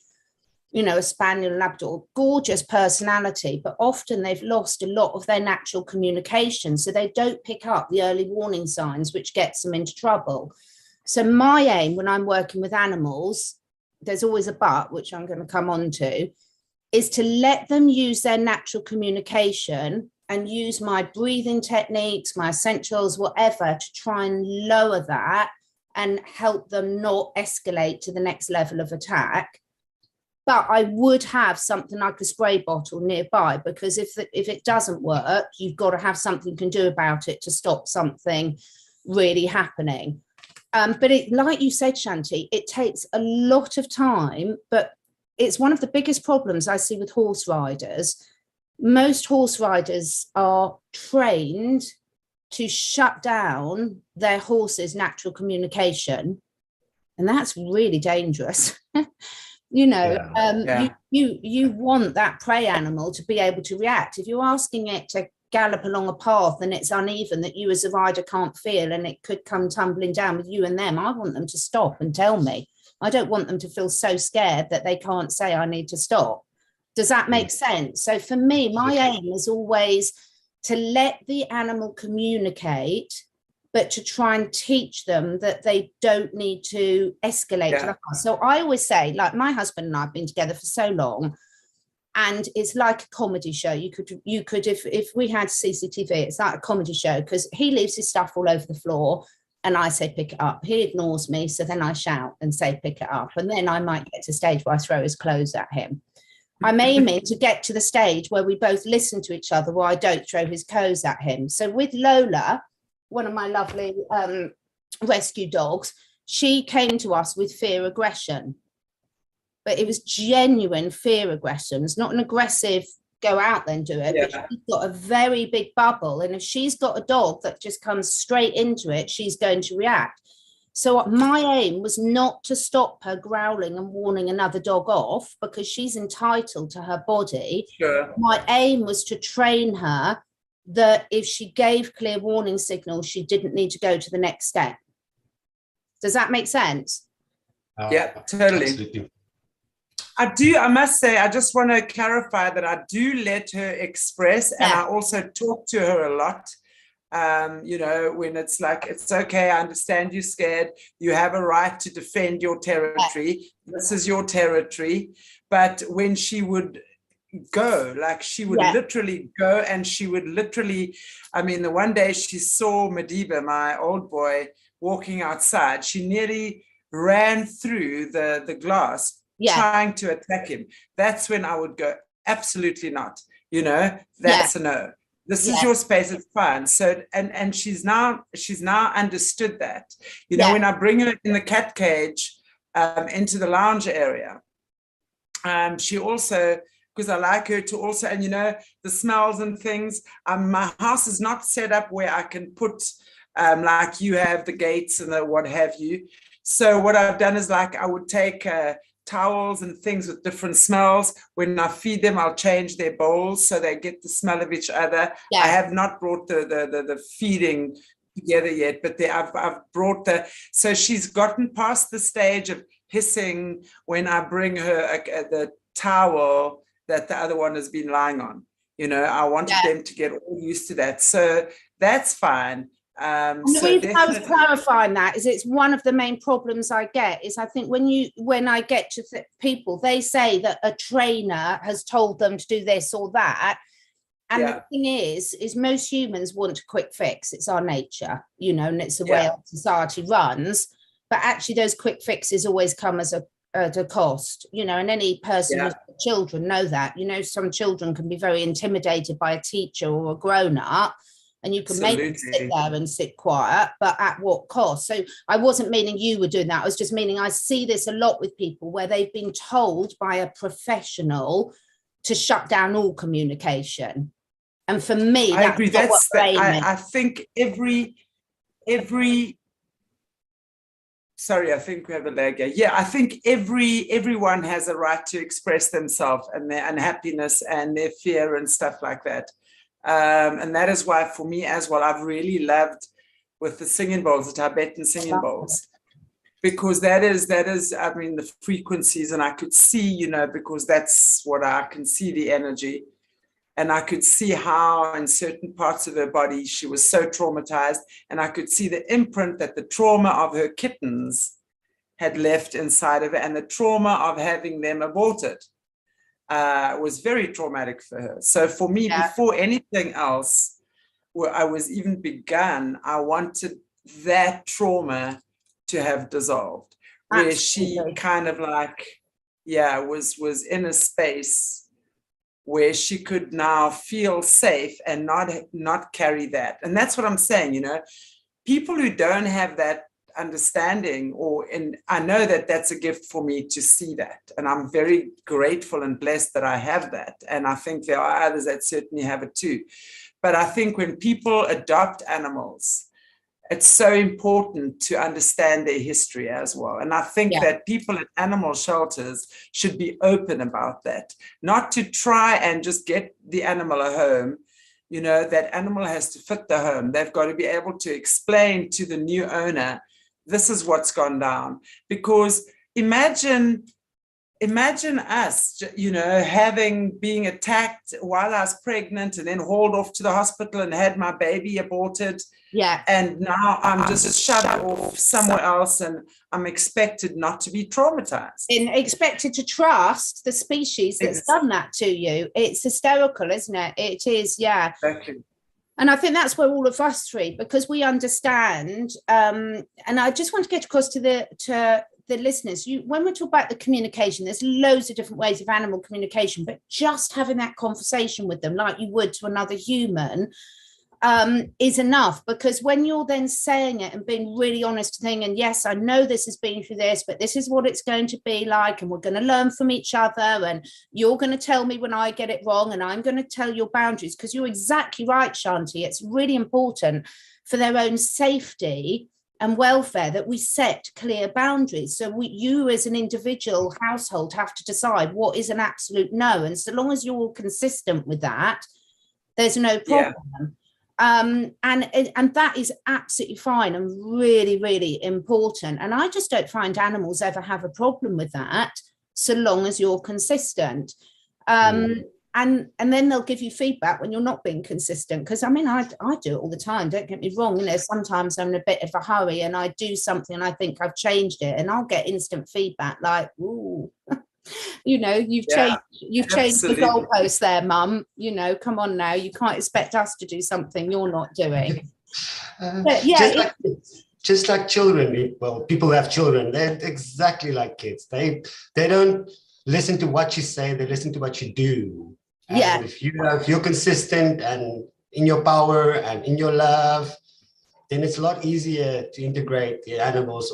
you know, a Spaniel, Labrador, gorgeous personality, but often they've lost a lot of their natural communication. So they don't pick up the early warning signs, which gets them into trouble. So my aim when I'm working with animals, there's always a but, which I'm going to come on to, is to let them use their natural communication and use my breathing techniques, my essentials, whatever, to try and lower that and help them not escalate to the next level of attack. But I would have something like a spray bottle nearby, because if it doesn't work, you've got to have something you can do about it to stop something really happening. But like you said, Shanti, it takes a lot of time, but it's one of the biggest problems I see with horse riders. Most horse riders are trained to shut down their horse's natural communication, and that's really dangerous. You know, you want that prey animal to be able to react. If you're asking it to gallop along a path and it's uneven that you as a rider can't feel and it could come tumbling down with you and them, I want them to stop and tell me. I don't want them to feel so scared that they can't say I need to stop. Does that make sense? So for me, my aim is always to let the animal communicate, but to try and teach them that they don't need to escalate to the heart. So I always say, like, my husband and I have been together for so long, and it's like a comedy show. You could, if we had CCTV, it's like a comedy show, because he leaves his stuff all over the floor and I say, pick it up. He ignores me. So then I shout and say, pick it up. And then I might get to a stage where I throw his clothes at him. I'm aiming to get to the stage where we both listen to each other, where I don't throw his clothes at him. So with Lola, one of my lovely rescue dogs, she came to us with fear aggression, but it was genuine fear aggression. It's not an aggressive go out then do it, but she's got a very big bubble, and if she's got a dog that just comes straight into it, she's going to react. So my aim was not to stop her growling and warning another dog off, because she's entitled to her body. My aim was to train her that if she gave clear warning signals, she didn't need to go to the next step. Does that make sense? Yeah, totally. Absolutely. I must say, I just want to clarify that I do let her express, and I also talk to her a lot. You know, when it's like, it's okay, I understand you're scared, you have a right to defend your territory, this is your territory. But when she would go, like, she would literally go, and she would literally, I mean, the one day she saw Madiba, my old boy, walking outside, she nearly ran through the glass trying to attack him. That's when I would go, absolutely not, you know, that's a no. This is your space, it's fine. So, and she's now understood that. You know, when I bring her in the cat cage into the lounge area, she also, because I like her to also, and you know, the smells and things, my house is not set up where I can put, like you have the gates and the what have you. So what I've done is, like, I would take towels and things with different smells. When I feed them, I'll change their bowls so they get the smell of each other. I have not brought the feeding together yet, but I've brought so she's gotten past the stage of hissing when I bring her the towel that the other one has been lying on. You know, I wanted them to get all used to that. So that's fine. And the reason I was clarifying that is it's one of the main problems I get is, I think when I get to people, they say that a trainer has told them to do this or that. And the thing is most humans want a quick fix. It's our nature, you know, and it's the way our society runs. but actually those quick fixes always come as a cost, you know, and any person who's got children know that, you know, some children can be very intimidated by a teacher or a grown-up, and you can make them sit there and sit quiet, but at what cost? So I wasn't meaning you were doing that. I was just meaning I see this a lot with people where they've been told by a professional to shut down all communication. And for me, I agree. I think sorry, I think we have a lag here. Yeah, I think everyone has a right to express themselves and their unhappiness and their fear and stuff like that. And that is why, for me as well, I've really loved with the singing bowls, the Tibetan singing bowls, because that is, I mean, the frequencies, and I could see, you know, because that's what I can see, the energy. And I could see how in certain parts of her body, she was so traumatized. And I could see the imprint that the trauma of her kittens had left inside of her, and the trauma of having them aborted was very traumatic for her. So for me, before anything else, where I was even begun, I wanted that trauma to have dissolved, where she kind of like, was in a space where she could now feel safe and not carry that. And that's what I'm saying, you know, people who don't have that understanding, and I know that that's a gift for me to see that. And I'm very grateful and blessed that I have that. And I think there are others that certainly have it too. But I think when people adopt animals, it's so important to understand their history as well. And I think that people at animal shelters should be open about that, not to try and just get the animal a home. You know, that animal has to fit the home. They've got to be able to explain to the new owner, this is what's gone down. Because imagine us, you know, being attacked while I was pregnant and then hauled off to the hospital and had my baby aborted. Yeah. And now I'm just shoved off somewhere else, and I'm expected not to be traumatized. And expected to trust the species that's done that to you. It's hysterical, isn't it? It is, yeah. Exactly. And I think that's where all of us three, because we understand, and I just want to get across to the listeners, when we talk about the communication, there's loads of different ways of animal communication, but just having that conversation with them like you would to another human is enough. Because when you're then saying it and being really honest and yes, I know this has been through this, but this is what it's going to be like, and we're going to learn from each other, and you're going to tell me when I get it wrong, and I'm going to tell your boundaries, because you're exactly right, Shanti. It's really important for their own safety and welfare that we set clear boundaries. So you as an individual household have to decide what is an absolute no. And so long as you're all consistent with that, there's no problem. Yeah. And that is absolutely fine and really, really important. And I just don't find animals ever have a problem with that, so long as you're consistent. And then they'll give you feedback when you're not being consistent. Because I mean, I do it all the time. Don't get me wrong. You know, sometimes I'm in a bit of a hurry and I do something and I think I've changed it, and I'll get instant feedback like, "Ooh, you know, you've changed the goalpost there, Mum. You know, come on now. You can't expect us to do something you're not doing." But yeah, just like children. Well, people who have children, they're exactly like kids. They don't listen to what you say. They listen to what you do. And if you're consistent and in your power and in your love, then it's a lot easier to integrate the animals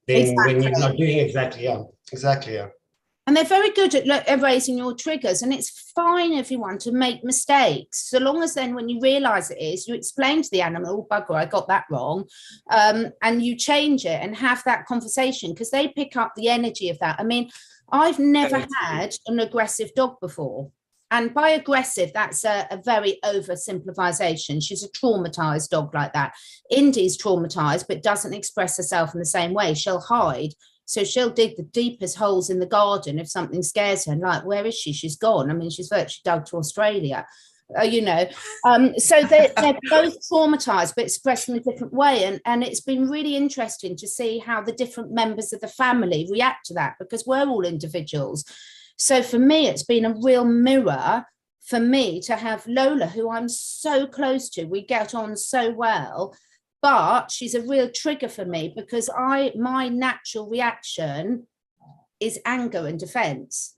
when you're not doing exactly. And they're very good at raising your triggers, and it's fine, everyone, to make mistakes, so long as then when you realize it is, you explain to the animal, oh, bugger, I got that wrong, and you change it and have that conversation, because they pick up the energy of that. I mean, I've never had an aggressive dog before. And by aggressive, that's a very oversimplification. She's a traumatized dog like that. Indy's traumatized, but doesn't express herself in the same way. She'll hide. So she'll dig the deepest holes in the garden if something scares her. And like, where is she? She's gone. I mean, she's virtually dug to Australia. You know, so they're both traumatized, but expressed in a different way. And it's been really interesting to see how the different members of the family react to that, because we're all individuals. So for me, it's been a real mirror for me to have Lola, who I'm so close to. We get on so well. but she's a real trigger for me because my natural reaction is anger and defense,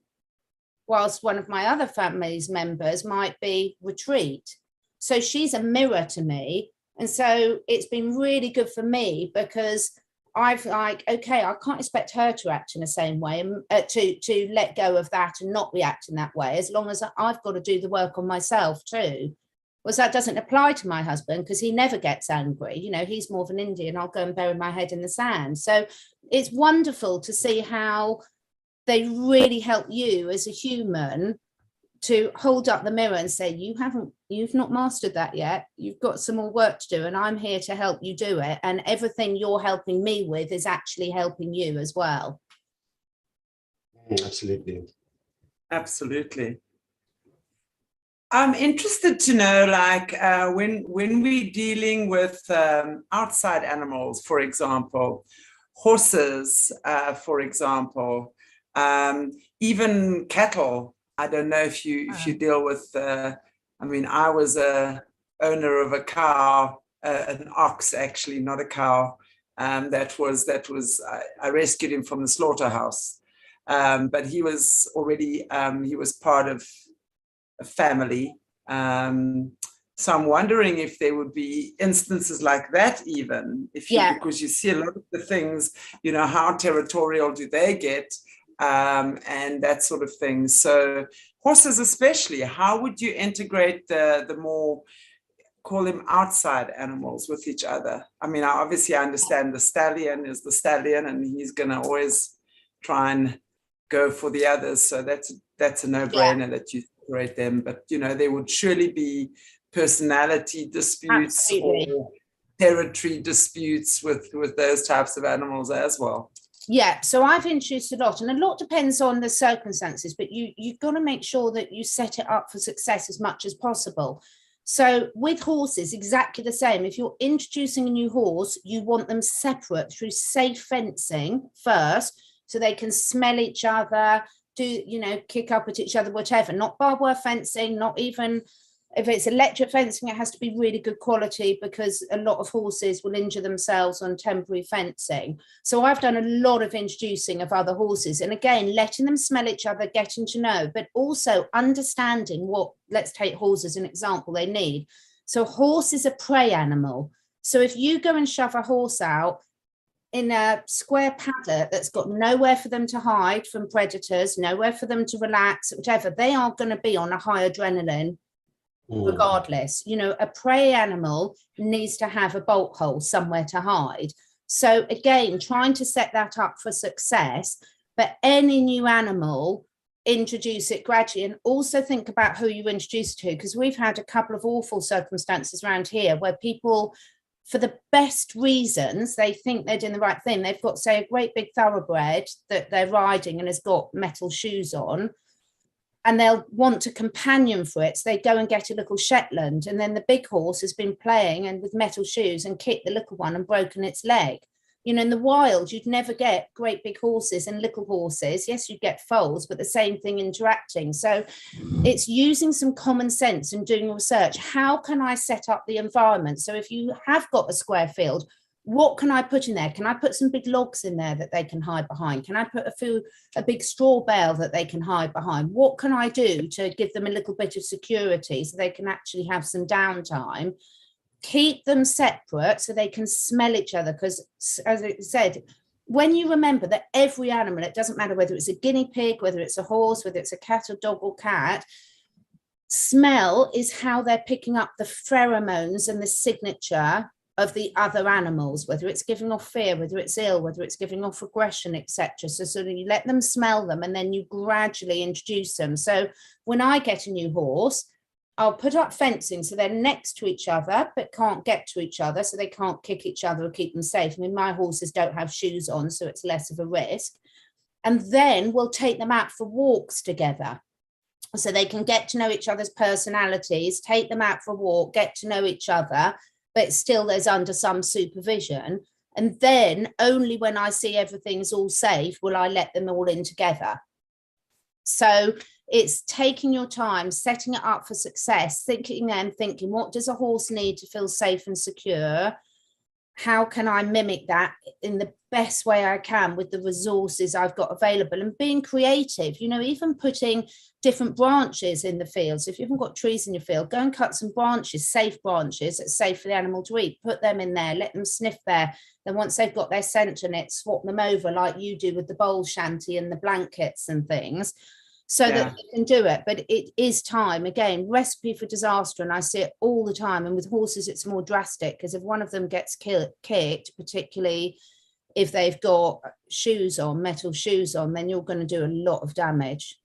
whilst one of my other family's members might be retreat. So she's a mirror to me. And so it's been really good for me because I've like, okay, I can't expect her to act in the same way and to let go of that and not react in that way, as long as I've got to do the work on myself too. Whereas that doesn't apply to my husband because he never gets angry. You know, he's more of an Indian. I'll go and bury my head in the sand. So it's wonderful to see how they really help you as a human to hold up the mirror and say, you've not mastered that yet. You've got some more work to do, and I'm here to help you do it. And everything you're helping me with is actually helping you as well. Absolutely. Absolutely. I'm interested to know, like, when we're dealing with outside animals, for example, horses, for example, even cattle. I don't know if you deal with. I mean, I was a owner of a cow, an ox actually, not a cow. That was I rescued him from the slaughterhouse, but he was already he was part of a family. So I'm wondering if there would be instances like that, even if you, because you see a lot of the things, you know, how territorial do they get, and that sort of thing. So horses especially, how would you integrate the more, call them outside animals with each other? I mean, obviously I understand the stallion is the stallion and he's going to always try and go for the others. So that's a no-brainer that you separate them. But, you know, there would surely be personality disputes or territory disputes with those types of animals as well. Yeah, so I've introduced a lot, and a lot depends on the circumstances, but you've got to make sure that you set it up for success as much as possible. So with horses, exactly the same. If you're introducing a new horse, you want them separate through safe fencing first, so they can smell each other, kick up at each other, whatever. Not barbed wire fencing, not even if it's electric fencing, it has to be really good quality because a lot of horses will injure themselves on temporary fencing. So I've done a lot of introducing of other horses, and again, letting them smell each other, getting to know, but also understanding what, let's take horses as an example, they need. So horse is a prey animal. So if you go and shove a horse out in a square paddock that's got nowhere for them to hide from predators, nowhere for them to relax, whatever, they are going to be on a high adrenaline regardless. You know, a prey animal needs to have a bolt hole somewhere to hide. So again, trying to set that up for success, but any new animal, introduce it gradually, and also think about who you introduce to, because we've had a couple of awful circumstances around here where people, for the best reasons, they think they're doing the right thing. They've got, say, a great big thoroughbred that they're riding and has got metal shoes on, and they'll want a companion for it. So they go and get a little Shetland, and then the big horse has been playing and with metal shoes and kicked the little one and broken its leg. You know, in the wild, you'd never get great big horses and little horses. Yes, you'd get foals, but the same thing interacting. So it's using some common sense and doing research. How can I set up the environment? So if you have got a square field, what can I put in there? Can I put some big logs in there that they can hide behind? Can I put a big straw bale that they can hide behind? What can I do to give them a little bit of security so they can actually have some downtime? Keep them separate so they can smell each other, because, as I said, when you remember that every animal, it doesn't matter whether it's a guinea pig, whether it's a horse, whether it's a cat or dog or cat, smell is how they're picking up the pheromones and the signature of the other animals, whether it's giving off fear, whether it's ill, whether it's giving off aggression, etc. So sort of you let them smell them and then you gradually introduce them. So when I get a new horse, I'll put up fencing so they're next to each other but can't get to each other, so they can't kick each other or keep them safe. I mean, my horses don't have shoes on, so it's less of a risk. And then we'll take them out for walks together so they can get to know each other's personalities, take them out for a walk, get to know each other, but still there's under some supervision. And then only when I see everything's all safe will I let them all in together. So it's taking your time, setting it up for success, thinking, what does a horse need to feel safe and secure? how can I mimic that in the best way I can with the resources I've got available, and being creative, you know, even putting different branches in the fields. If you haven't got trees in your field, go and cut some branches, safe branches that's safe for the animal to eat, put them in there, let them sniff there. Then once they've got their scent in it, swap them over like you do with the bowl shanty and the blankets and things, so that they can do it. But it is time, again, recipe for disaster. And I see it all the time. And with horses, it's more drastic, because if one of them gets kicked, particularly if they've got shoes on, metal shoes on, then you're going to do a lot of damage.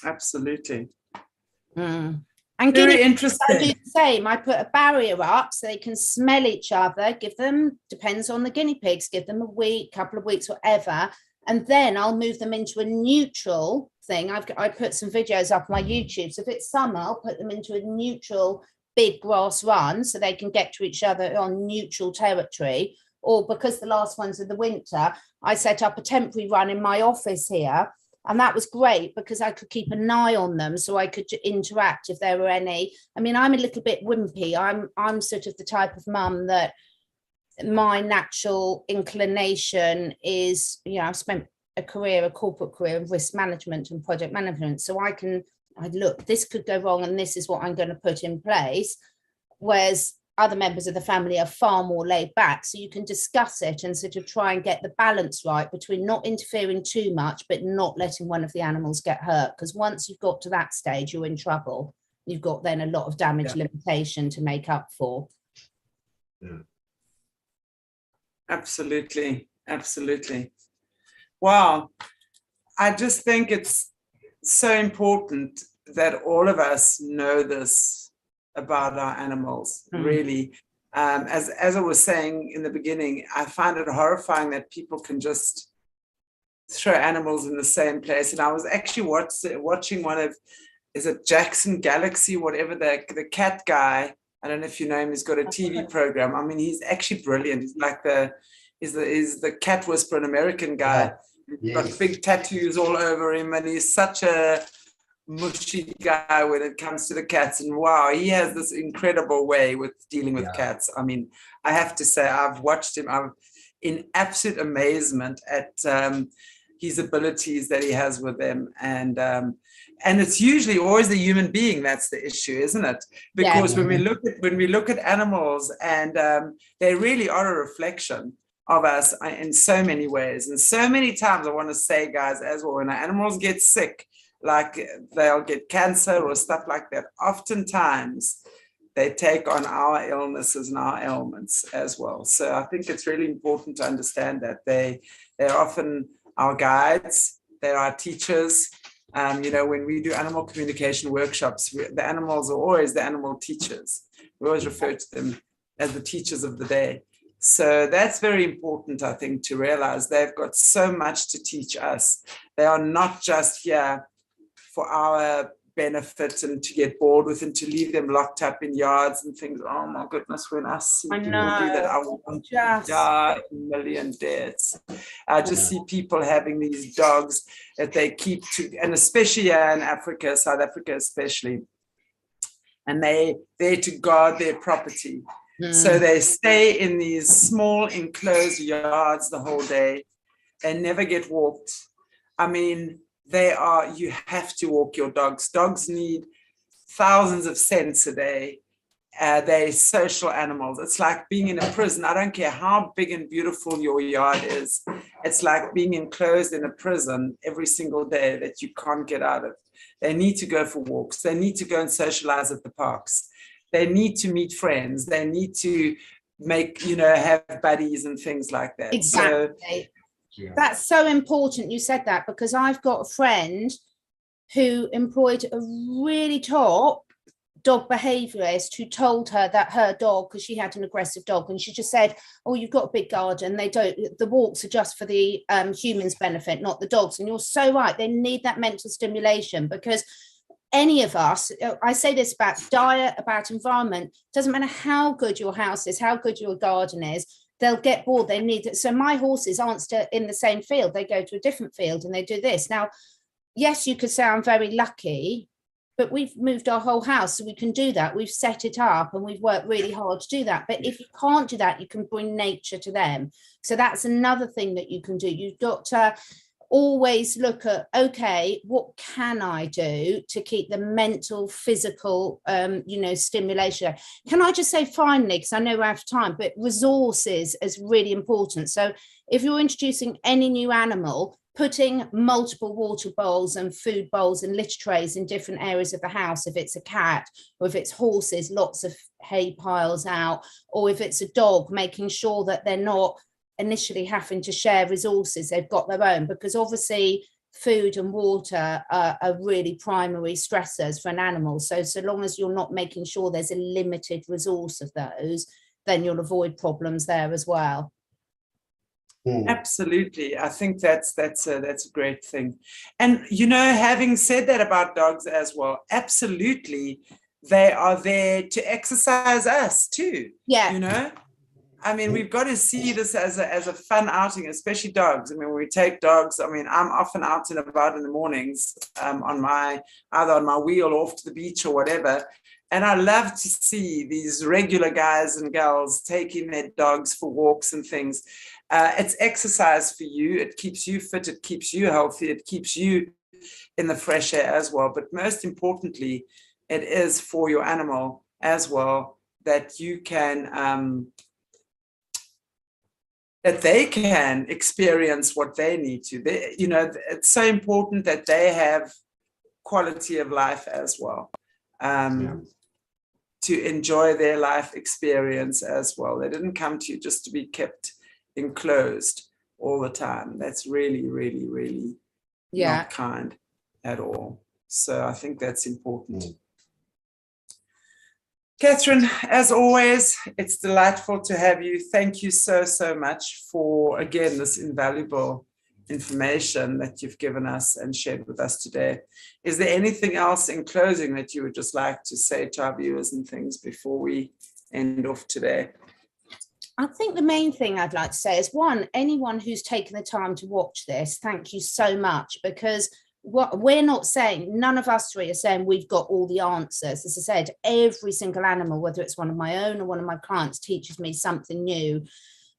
Absolutely. And very interesting. I do the same. I put a barrier up so they can smell each other, give them, depends on the guinea pigs, give them a week, couple of weeks, whatever. And then I'll move them into a neutral thing. I put some videos up on my YouTube. So if it's summer, I'll put them into a neutral big grass run so they can get to each other on neutral territory. Or because the last one's in the winter, I set up a temporary run in my office here. And that was great because I could keep an eye on them, so I could interact if there were any. I mean, I'm a little bit wimpy. I'm sort of the type of mum that my natural inclination is, you know, I've spent a corporate career in risk management and project management. So I look, this could go wrong and this is what I'm going to put in place. Whereas other members of the family are far more laid back. So you can discuss it and sort of try and get the balance right between not interfering too much, but not letting one of the animals get hurt. Because once you've got to that stage, you're in trouble. You've got then a lot of damage limitation to make up for. Yeah. Absolutely. Absolutely. Wow. I just think it's so important that all of us know this about our animals, really. As I was saying in the beginning, I find it horrifying that people can just throw animals in the same place. And I was actually watching one of, is it Jackson Galaxy, whatever, the cat guy. I don't know if you know him. He's got a TV program. I mean, he's actually brilliant. He's like he's the cat whisperer, an American guy. He's got big tattoos all over him, and he's such a mushy guy when it comes to the cats. And wow, he has this incredible way with dealing with cats. I mean, I have to say, I've watched him. I'm in absolute amazement at his abilities that he has with them. And it's usually always the human being that's the issue, isn't it? Because when we look at animals, and they really are a reflection of us in so many ways. And so many times I want to say, guys, as well, when our animals get sick, like they'll get cancer or stuff like that, oftentimes they take on our illnesses and our ailments as well. So I think it's really important to understand that they're often our guides, they're our teachers. You know, when we do animal communication workshops, the animals are always the animal teachers. We always refer to them as the teachers of the day. So that's very important, I think, to realize they've got so much to teach us. They are not just here for our benefit and to get bored with and to leave them locked up in yards and things. Oh my goodness, when I see people do that, I want to die a million deaths. I just see people having these dogs that they keep and especially here in Africa, South Africa especially, and they're to guard their property. So they stay in these small enclosed yards the whole day. They never get walked. I mean, you have to walk your dogs. Dogs need thousands of scents a day. They're social animals. It's like being in a prison. I don't care how big and beautiful your yard is. It's like being enclosed in a prison every single day that you can't get out of. They need to go for walks. They need to go and socialize at the parks. They need to meet friends. They need to have buddies and things like that. Exactly. So, that's so important you said that, because I've got a friend who employed a really top dog behaviorist who told her that her dog, because she had an aggressive dog, and she just said, oh, you've got a big garden, the walks are just for the humans' benefit, not the dogs. And you're so right, they need that mental stimulation, because any of us, I say this about diet, about environment, doesn't matter how good your house is, how good your garden is, they'll get bored. They need it. So my horses aren't in the same field. They go to a different field and they do this. Now, yes, you could say I'm very lucky but we've moved our whole house so we can do that. We've set it up and we've worked really hard to do that. But if you can't do that, you can bring nature to them. So that's another thing that you can do. You've got to always look at, okay, what can I do to keep the mental, physical, stimulation? Can I just say finally, because I know we're out of time, but resources is really important. So if you're introducing any new animal, putting multiple water bowls and food bowls and litter trays in different areas of the house, if it's a cat, or if it's horses, lots of hay piles out, or if it's a dog, making sure that they're not initially having to share resources, they've got their own, because obviously food and water are really primary stressors for an animal. So long as you're not making sure there's a limited resource of those, then you'll avoid problems there as well. Absolutely. I think that's a great thing. And, having said that about dogs as well, absolutely, they are there to exercise us too. Yeah. I mean, we've got to see this as a fun outing, especially dogs. I mean, when we take dogs, I mean, I'm often out and about in the mornings either on my wheel or off to the beach or whatever. And I love to see these regular guys and gals taking their dogs for walks and things. It's exercise for you. It keeps you fit. It keeps you healthy. It keeps you in the fresh air as well. But most importantly, it is for your animal as well, that you can, that they can experience what they need to. It's so important that they have quality of life as well. To enjoy their life experience as well. They didn't come to you just to be kept enclosed all the time. That's really, really, really not kind at all. So I think that's important. Catherine, as always, it's delightful to have you. Thank you so, so much for, again, this invaluable information that you've given us and shared with us today. Is there anything else in closing that you would just like to say to our viewers and things before we end off today? I think the main thing I'd like to say is, one, anyone who's taken the time to watch this, thank you so much, because what we're not saying, none of us three are saying we've got all the answers. As I said, every single animal, whether it's one of my own or one of my clients, teaches me something new.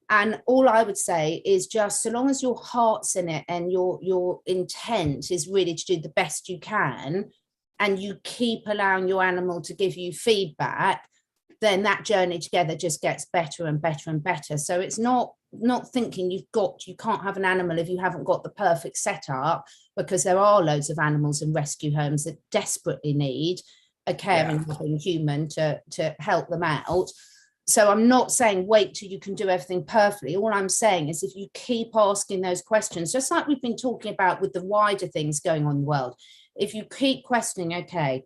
And all I would say is just, so long as your heart's in it and your intent is really to do the best you can, and you keep allowing your animal to give you feedback, then that journey together just gets better and better and better. So it's not thinking you can't have an animal if you haven't got the perfect setup, because there are loads of animals in rescue homes that desperately need a caring human to help them out. So I'm not saying wait till you can do everything perfectly. All I'm saying is, if you keep asking those questions, just like we've been talking about with the wider things going on in the world, if you keep questioning, okay,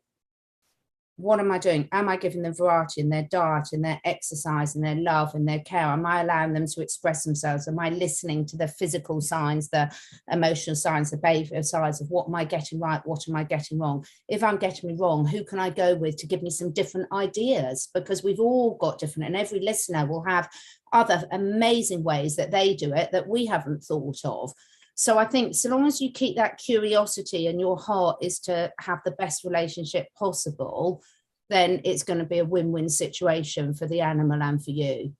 what am I doing? Am I giving them variety in their diet, in their exercise, in their love, in their care? Am I allowing them to express themselves? Am I listening to the physical signs, the emotional signs, the behavior signs of what am I getting right? What am I getting wrong? If I'm getting me wrong, who can I go with to give me some different ideas? Because we've all got different, and every listener will have other amazing ways that they do it that we haven't thought of. So I think so long as you keep that curiosity and your heart is to have the best relationship possible, then it's going to be a win-win situation for the animal and for you.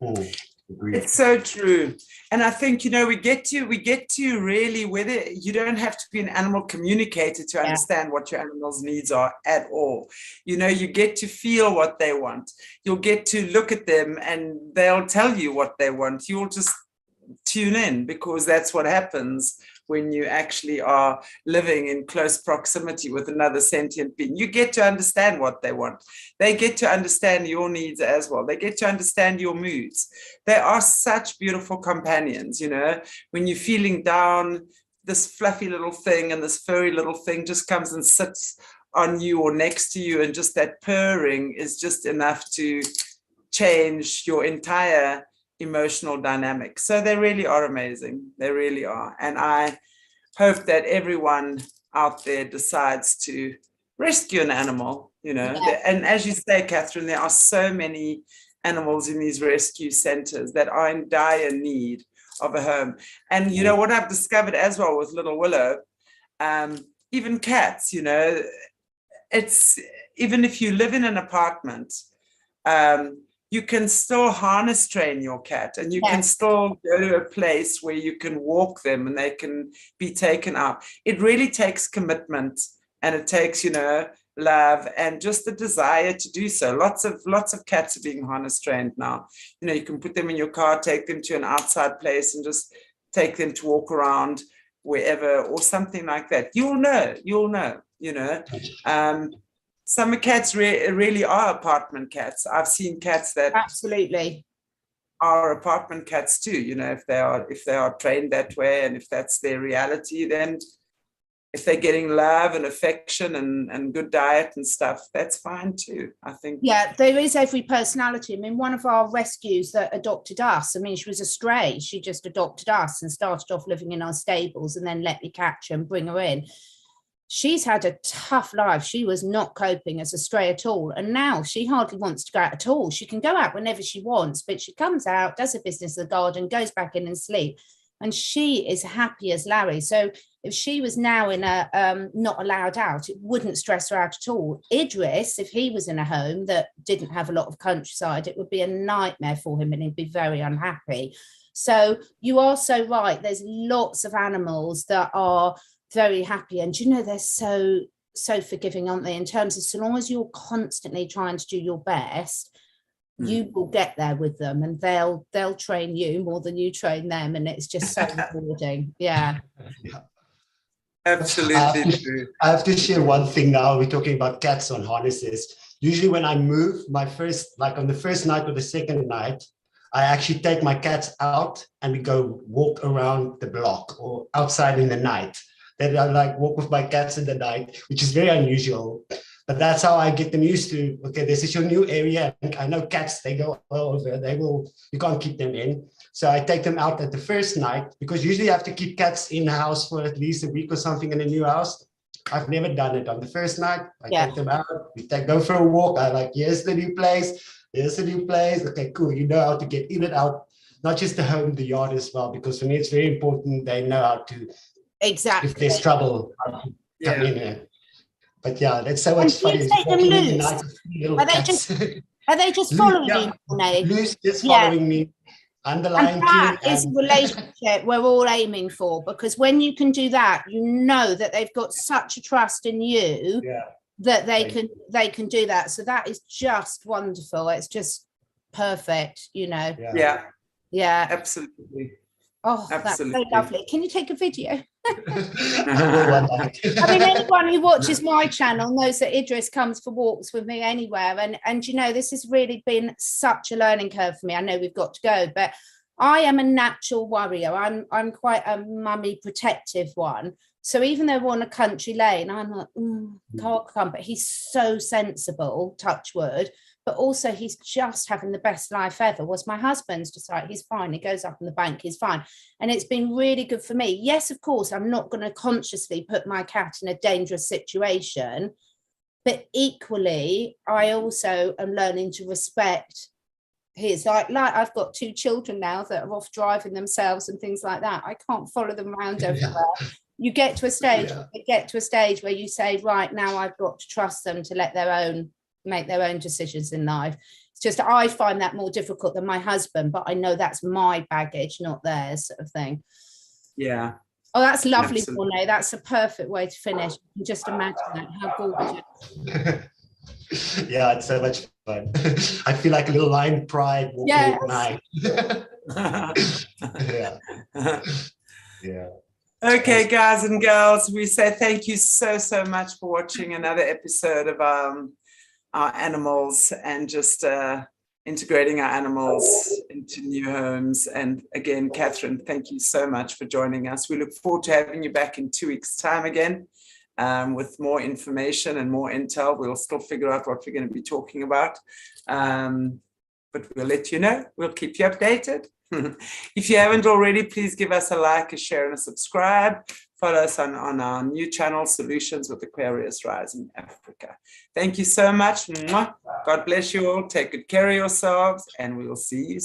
It's so true. And I think, we get to really, whether you don't have to be an animal communicator to understand what your animal's needs are at all. You get to feel what they want. You'll get to look at them and they'll tell you what they want. You'll just tune in, because that's what happens when you actually are living in close proximity with another sentient being. You get to understand what they want. They get to understand your needs as well. They get to understand your moods. They are such beautiful companions. When you're feeling down, this fluffy little thing and this furry little thing just comes and sits on you or next to you, and just that purring is just enough to change your entire emotional dynamic. So they really are amazing. They really are. And I hope that everyone out there decides to rescue an animal, And as you say, Catherine, there are so many animals in these rescue centers that are in dire need of a home. And what I've discovered as well with little Willow, even cats, it's, even if you live in an apartment, you can still harness train your cat, and you can still go to a place where you can walk them and they can be taken out. It really takes commitment, and it takes, you know, love and just the desire to do so. Lots of cats are being harness trained now. You know, you can put them in your car, take them to an outside place and just take them to walk around wherever or something like that. You'll know, you know. Some cats really are apartment cats. I've seen cats that absolutely are apartment cats too. You know, if they are trained that way, and if that's their reality, then if they're getting love and affection and good diet and stuff, that's fine too, I think. Yeah, there is every personality. I mean, one of our rescues that adopted us, I mean, she was a stray. She just adopted us and started off living in our stables and then let me catch her and bring her in. She's had a tough life. She was not coping as a stray at all. And now she hardly wants to go out at all. She can go out whenever she wants, but she comes out, does her business in the garden, goes back in and sleep. And she is happy as Larry. So if she was now in a not allowed out, it wouldn't stress her out at all. Idris, if he was in a home that didn't have a lot of countryside, it would be a nightmare for him and he'd be very unhappy. So you are so right. There's lots of animals that are very happy, and you know, they're so forgiving, aren't they, in terms of, so long as you're constantly trying to do your best, you will get there with them, and they'll train you more than you train them, and it's just so rewarding. Yeah, absolutely true. I have to share one thing now. We're talking about cats on harnesses. Usually when I move, on the first night or the second night, I actually take my cats out and we go walk around the block or outside in the night. That I like walk with my cats in the night, which is very unusual. But that's how I get them used to, okay, this is your new area. I know cats, they go all over. You can't keep them in. So I take them out at the first night, because usually you have to keep cats in the house for at least a week or something in a new house. I've never done it. On the first night, I take them out, go for a walk. I like, here's the new place. Okay, cool. You know how to get in and out, not just the home, the yard as well, because for me, it's very important they know how to, exactly, if there's trouble, come in there. But yeah, that's so much fun. Take them loose. Are they just following you, Monet? Loose, just following me. Underlying, and that is a relationship we're all aiming for, because when you can do that, you know that they've got such a trust in you that they can do that. So that is just wonderful. It's just perfect, you know. Yeah, absolutely. Oh, absolutely. That's so lovely. Can you take a video? I mean, anyone who watches my channel knows that Idris comes for walks with me anywhere, and you know, this has really been such a learning curve for me. I know we've got to go, but I am a natural worrier. I'm quite a mummy protective one. So even though we're on a country lane, I'm like, can't come. But he's so sensible, touch wood. But also he's just having the best life ever. Was my husband's just like, he's fine. He goes up on the bank, he's fine. And it's been really good for me. Yes, of course, I'm not going to consciously put my cat in a dangerous situation. But equally, I also am learning to respect his, like I've got 2 children now that are off driving themselves and things like that. I can't follow them around everywhere. You get to a stage where you say, right, now I've got to trust them to make their own decisions in life. It's just, I find that more difficult than my husband, but I know that's my baggage, not theirs, sort of thing. Yeah. Oh, that's lovely, Monet. That's a perfect way to finish. You can just imagine that. How gorgeous. Yeah, it's so much fun. I feel like a little lion pride walking at night. Yeah. Okay, guys and girls, we say thank you so much for watching another episode of our animals, and just integrating our animals into new homes. And again, Catherine, thank you so much for joining us. We look forward to having you back in 2 weeks' time again, with more information and more intel. We'll still figure out what we're going to be talking about, but we'll let you know. We'll keep you updated. If you haven't already, please give us a like, a share, and a subscribe. Follow us on our new channel, Solutions with Aquarius Rising Africa. Thank you so much. God bless you all. Take good care of yourselves, and we will see you soon.